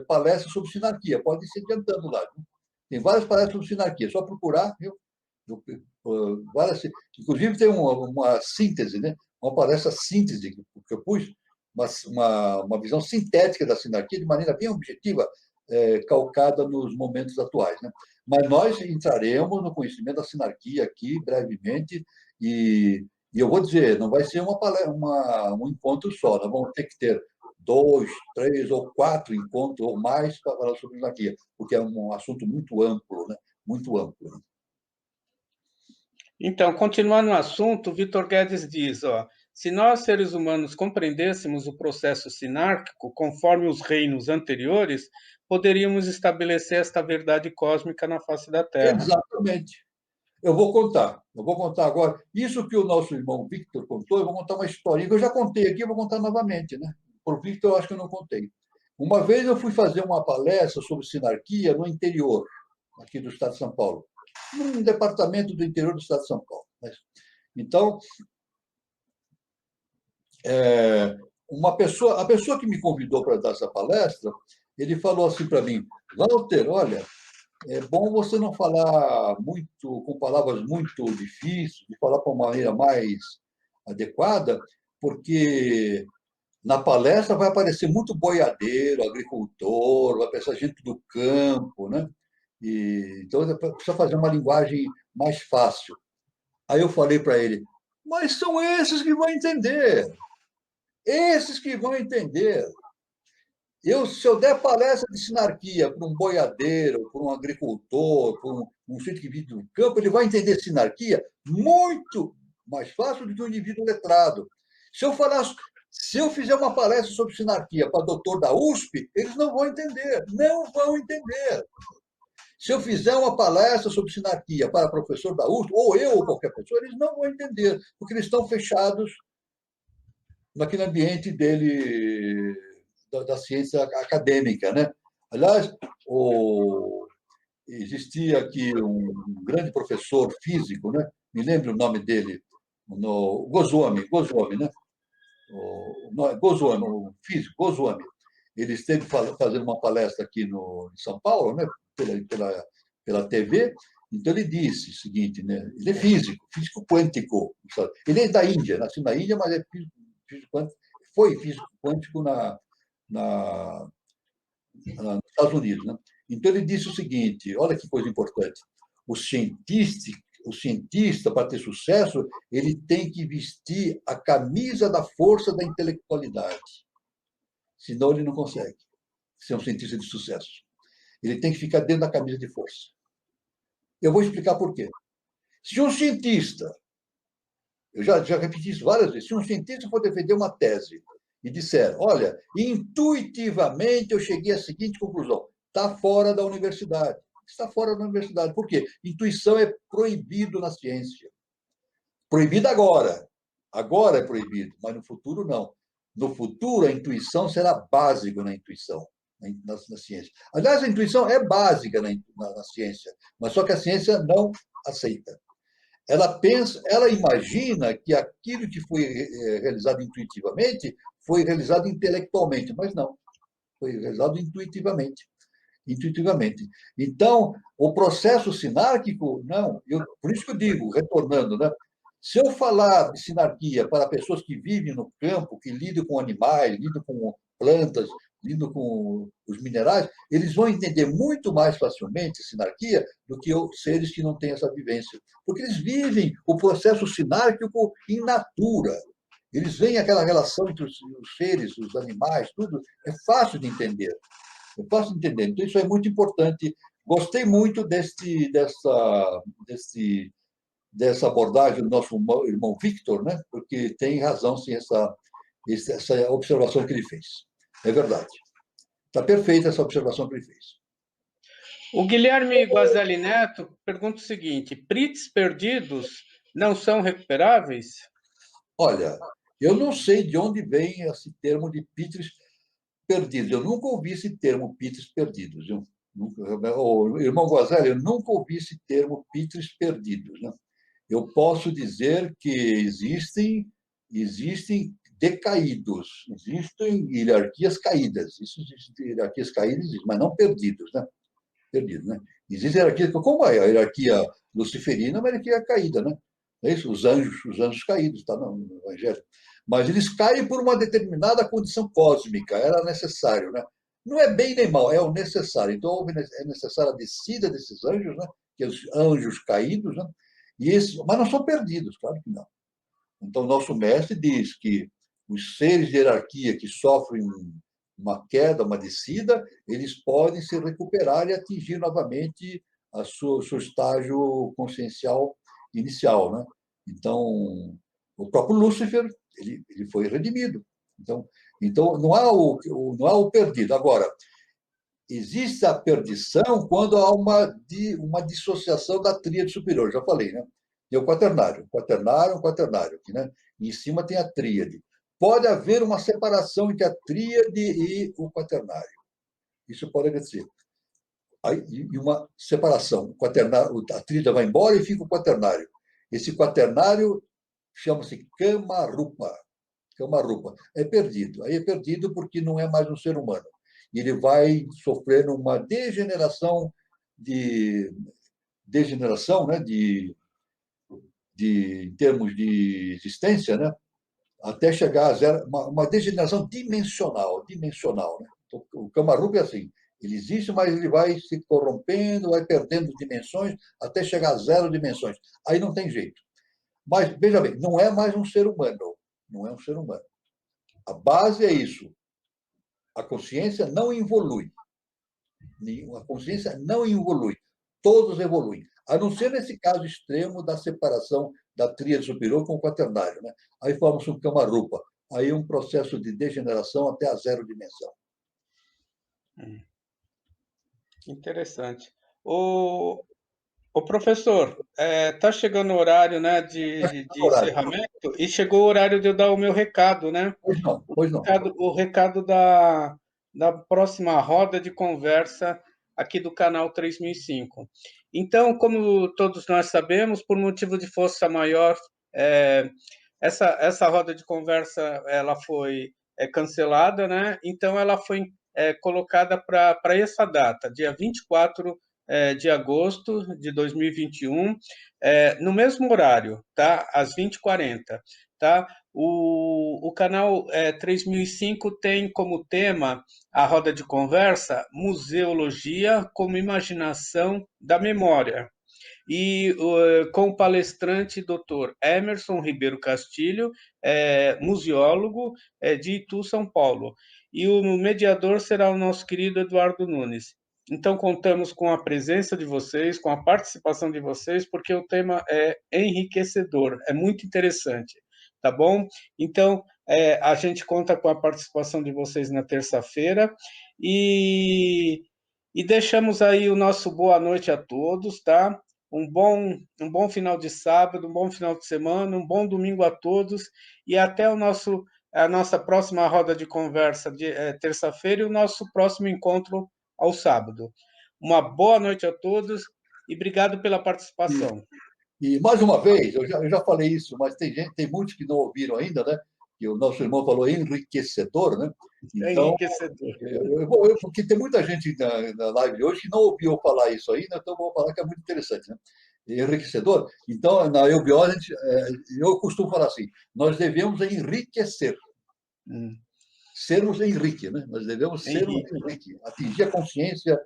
palestras sobre sinarquia. Pode ir se adiantando lá. Né? Tem várias palestras sobre sinarquia, é só procurar, viu? Várias, inclusive tem uma síntese, né? Uma palestra síntese que eu pus, uma visão sintética da sinarquia de maneira bem objetiva, calcada nos momentos atuais. Né? Mas nós entraremos no conhecimento da sinarquia aqui brevemente e eu vou dizer, não vai ser um encontro só, nós vamos ter que ter 2, 3 ou 4 encontros ou mais para falar sobre sinarquia, porque é um assunto muito amplo, né? Muito amplo. Né? Então, continuando o assunto, Vitor Guedes diz, ó, se nós, seres humanos, compreendêssemos o processo sinárquico conforme os reinos anteriores, poderíamos estabelecer esta verdade cósmica na face da Terra. Exatamente. Eu vou contar agora. Isso que o nosso irmão Victor contou, eu vou contar uma historinha que eu já contei aqui, eu vou contar novamente, né? Por Victor, eu acho que eu não contei. Uma vez eu fui fazer uma palestra sobre sinarquia no interior, aqui do estado de São Paulo, num departamento do interior do estado de São Paulo. Então, a pessoa que me convidou para dar essa palestra, ele falou assim para mim: Walter, olha, é bom você não falar muito com palavras muito difíceis, de falar de uma maneira mais adequada, porque na palestra vai aparecer muito boiadeiro, agricultor, vai aparecer gente do campo, né? Então precisa fazer uma linguagem mais fácil. Aí eu falei para ele: mas são esses que vão entender, esses que vão entender. Se eu der palestra de sinarquia para um boiadeiro, para um agricultor, para um sujeito que vive no campo, ele vai entender sinarquia muito mais fácil do que um indivíduo letrado. Se eu fizer uma palestra sobre sinarquia para doutor da USP, eles não vão entender, não vão entender. Se eu fizer uma palestra sobre sinarquia para professor da USP, ou eu ou qualquer pessoa, eles não vão entender, porque eles estão fechados naquele ambiente dele da ciência acadêmica, né? Aliás, existia aqui um grande professor físico, né? Me lembro o nome dele, no Goswami, né? Goswami, o físico, Goswami. Ele esteve fazendo uma palestra aqui em São Paulo, né? Pela TV. Então ele disse o seguinte, né? Ele é físico quântico. Sabe? Ele é da Índia, nasceu na Índia, mas é físico quântico, foi físico quântico nos Estados Unidos. Né? Então, ele disse o seguinte: olha que coisa importante. O cientista, para ter sucesso, ele tem que vestir a camisa da força da intelectualidade. Senão, ele não consegue ser um cientista de sucesso. Ele tem que ficar dentro da camisa de força. Eu vou explicar por quê. Se um cientista, eu já repeti isso várias vezes, se um cientista for defender uma tese e disser, olha, intuitivamente eu cheguei à seguinte conclusão, está fora da universidade. Está fora da universidade. Por quê? Intuição é proibido na ciência. Proibido agora. Agora é proibido, mas no futuro não. No futuro, a intuição será básica na intuição, na ciência. Aliás, a intuição é básica na ciência, mas só que a ciência não aceita. Ela imagina que aquilo que foi realizado intuitivamente foi realizado intelectualmente, mas não, foi realizado intuitivamente. Então, o processo sinárquico, não, por isso que eu digo, retornando, né? Se eu falar de sinarquia para pessoas que vivem no campo, que lidam com animais, lidam com plantas, lidam com os minerais, eles vão entender muito mais facilmente sinarquia do que seres que não têm essa vivência. Porque eles vivem o processo sinárquico in natura. Eles veem aquela relação entre os seres, os animais, tudo. É fácil de entender. É fácil de entender. Então, isso é muito importante. Gostei muito dessa abordagem do nosso irmão Victor, né? Porque tem razão, sim, essa observação que ele fez. É verdade. Está perfeita essa observação que ele fez. O Guilherme Guazelli Neto pergunta o seguinte: PRITs perdidos não são recuperáveis? Olha, eu não sei de onde vem esse termo de PITs perdidos. Eu nunca ouvi esse termo PITs perdidos. O irmão Guazelli, eu nunca ouvi esse termo PITs perdidos. Né? Eu posso dizer que existem decaídos, existem hierarquias caídas. Isso existe hierarquias caídas, mas não perdidos, né? Perdidos, né? Existe hierarquia, como é a hierarquia luciferina, é uma hierarquia caída, né? É isso, os anjos caídos, está no Evangelho. Mas eles caem por uma determinada condição cósmica, era necessário, né? Não é bem nem mal, é o necessário. Então, é necessária a descida desses anjos, né? Que os anjos caídos, né? Mas não são perdidos, claro que não. Então, nosso mestre diz que os seres de hierarquia que sofrem uma queda, uma descida, eles podem se recuperar e atingir novamente o seu estágio consciencial inicial. Né? Então, o próprio Lúcifer, ele foi redimido. Então não há o perdido. Agora, existe a perdição quando há uma dissociação da tríade superior, já falei, né? Tem o quaternário, quaternário, aqui, né? E em cima tem a tríade. Pode haver uma separação entre a tríade e o quaternário. Isso pode acontecer. Aí, e uma separação. O quaternário, a tríade vai embora e fica o quaternário. Esse quaternário chama-se Kamarupa. Kamarupa. É perdido. Aí é perdido porque não é mais um ser humano. E ele vai sofrendo uma degeneração, né, em termos de existência, né, até chegar a zero, uma degeneração dimensional. Né? Então, o Kamarupa é assim, ele existe, mas ele vai se corrompendo, vai perdendo dimensões, até chegar a zero dimensões. Aí não tem jeito. Mas, veja bem, não é mais um ser humano. Não é um ser humano. A base é isso. A consciência não evolui. A consciência não evolui. Todos evoluem. A não ser nesse caso extremo da separação da tríade superior com o quaternário. Né? Aí forma-se um Kamarupa. Aí um processo de degeneração até a zero dimensão. Interessante. O professor, está chegando o horário, né, de encerramento e chegou o horário de eu dar o meu recado, né? Pois não. O recado da próxima roda de conversa aqui do canal 3005. Então, como todos nós sabemos, por motivo de força maior, essa roda de conversa ela foi cancelada, né? Então, ela foi colocada para essa data, dia 24 de agosto de 2021, no mesmo horário, tá? Às 20h40, tá? O canal 3005 tem como tema a roda de conversa Museologia como Imaginação da Memória. E com o palestrante Dr. Emerson Ribeiro Castilho, museólogo de Itu, São Paulo. E o mediador será o nosso querido Eduardo Nunes. Então, contamos com a presença de vocês, com a participação de vocês, porque o tema é enriquecedor, é muito interessante, tá bom? Então, a gente conta com a participação de vocês na terça-feira e deixamos aí o nosso boa noite a todos, tá? Um bom final de sábado, um bom final de semana, um bom domingo a todos e até a nossa próxima roda de conversa de terça-feira e o nosso próximo encontro ao sábado. Uma boa noite a todos e obrigado pela participação. E mais uma vez, eu já falei isso, mas tem muitos que não ouviram ainda, né? Que o nosso irmão falou enriquecedor, né? Então, enriquecedor. Porque tem muita gente na live hoje que não ouviu falar isso ainda, então eu vou falar que é muito interessante, né? Enriquecedor. Então, na eubiose, eu costumo falar assim: nós devemos enriquecer. Sermos Henrique, né? Nós devemos ser Henrique, atingir a consciência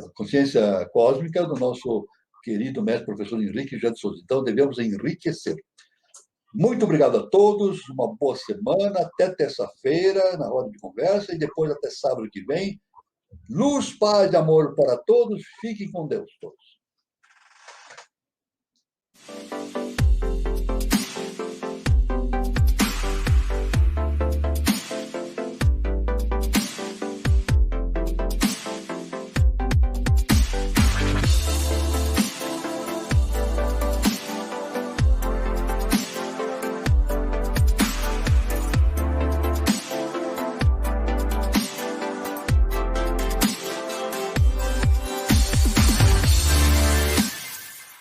a consciência cósmica do nosso querido mestre professor Henrique Jean de Souza. Então, devemos enriquecer. Muito obrigado a todos, uma boa semana, até terça-feira, na roda de conversa, e depois até sábado que vem. Luz, paz e amor para todos, fiquem com Deus todos.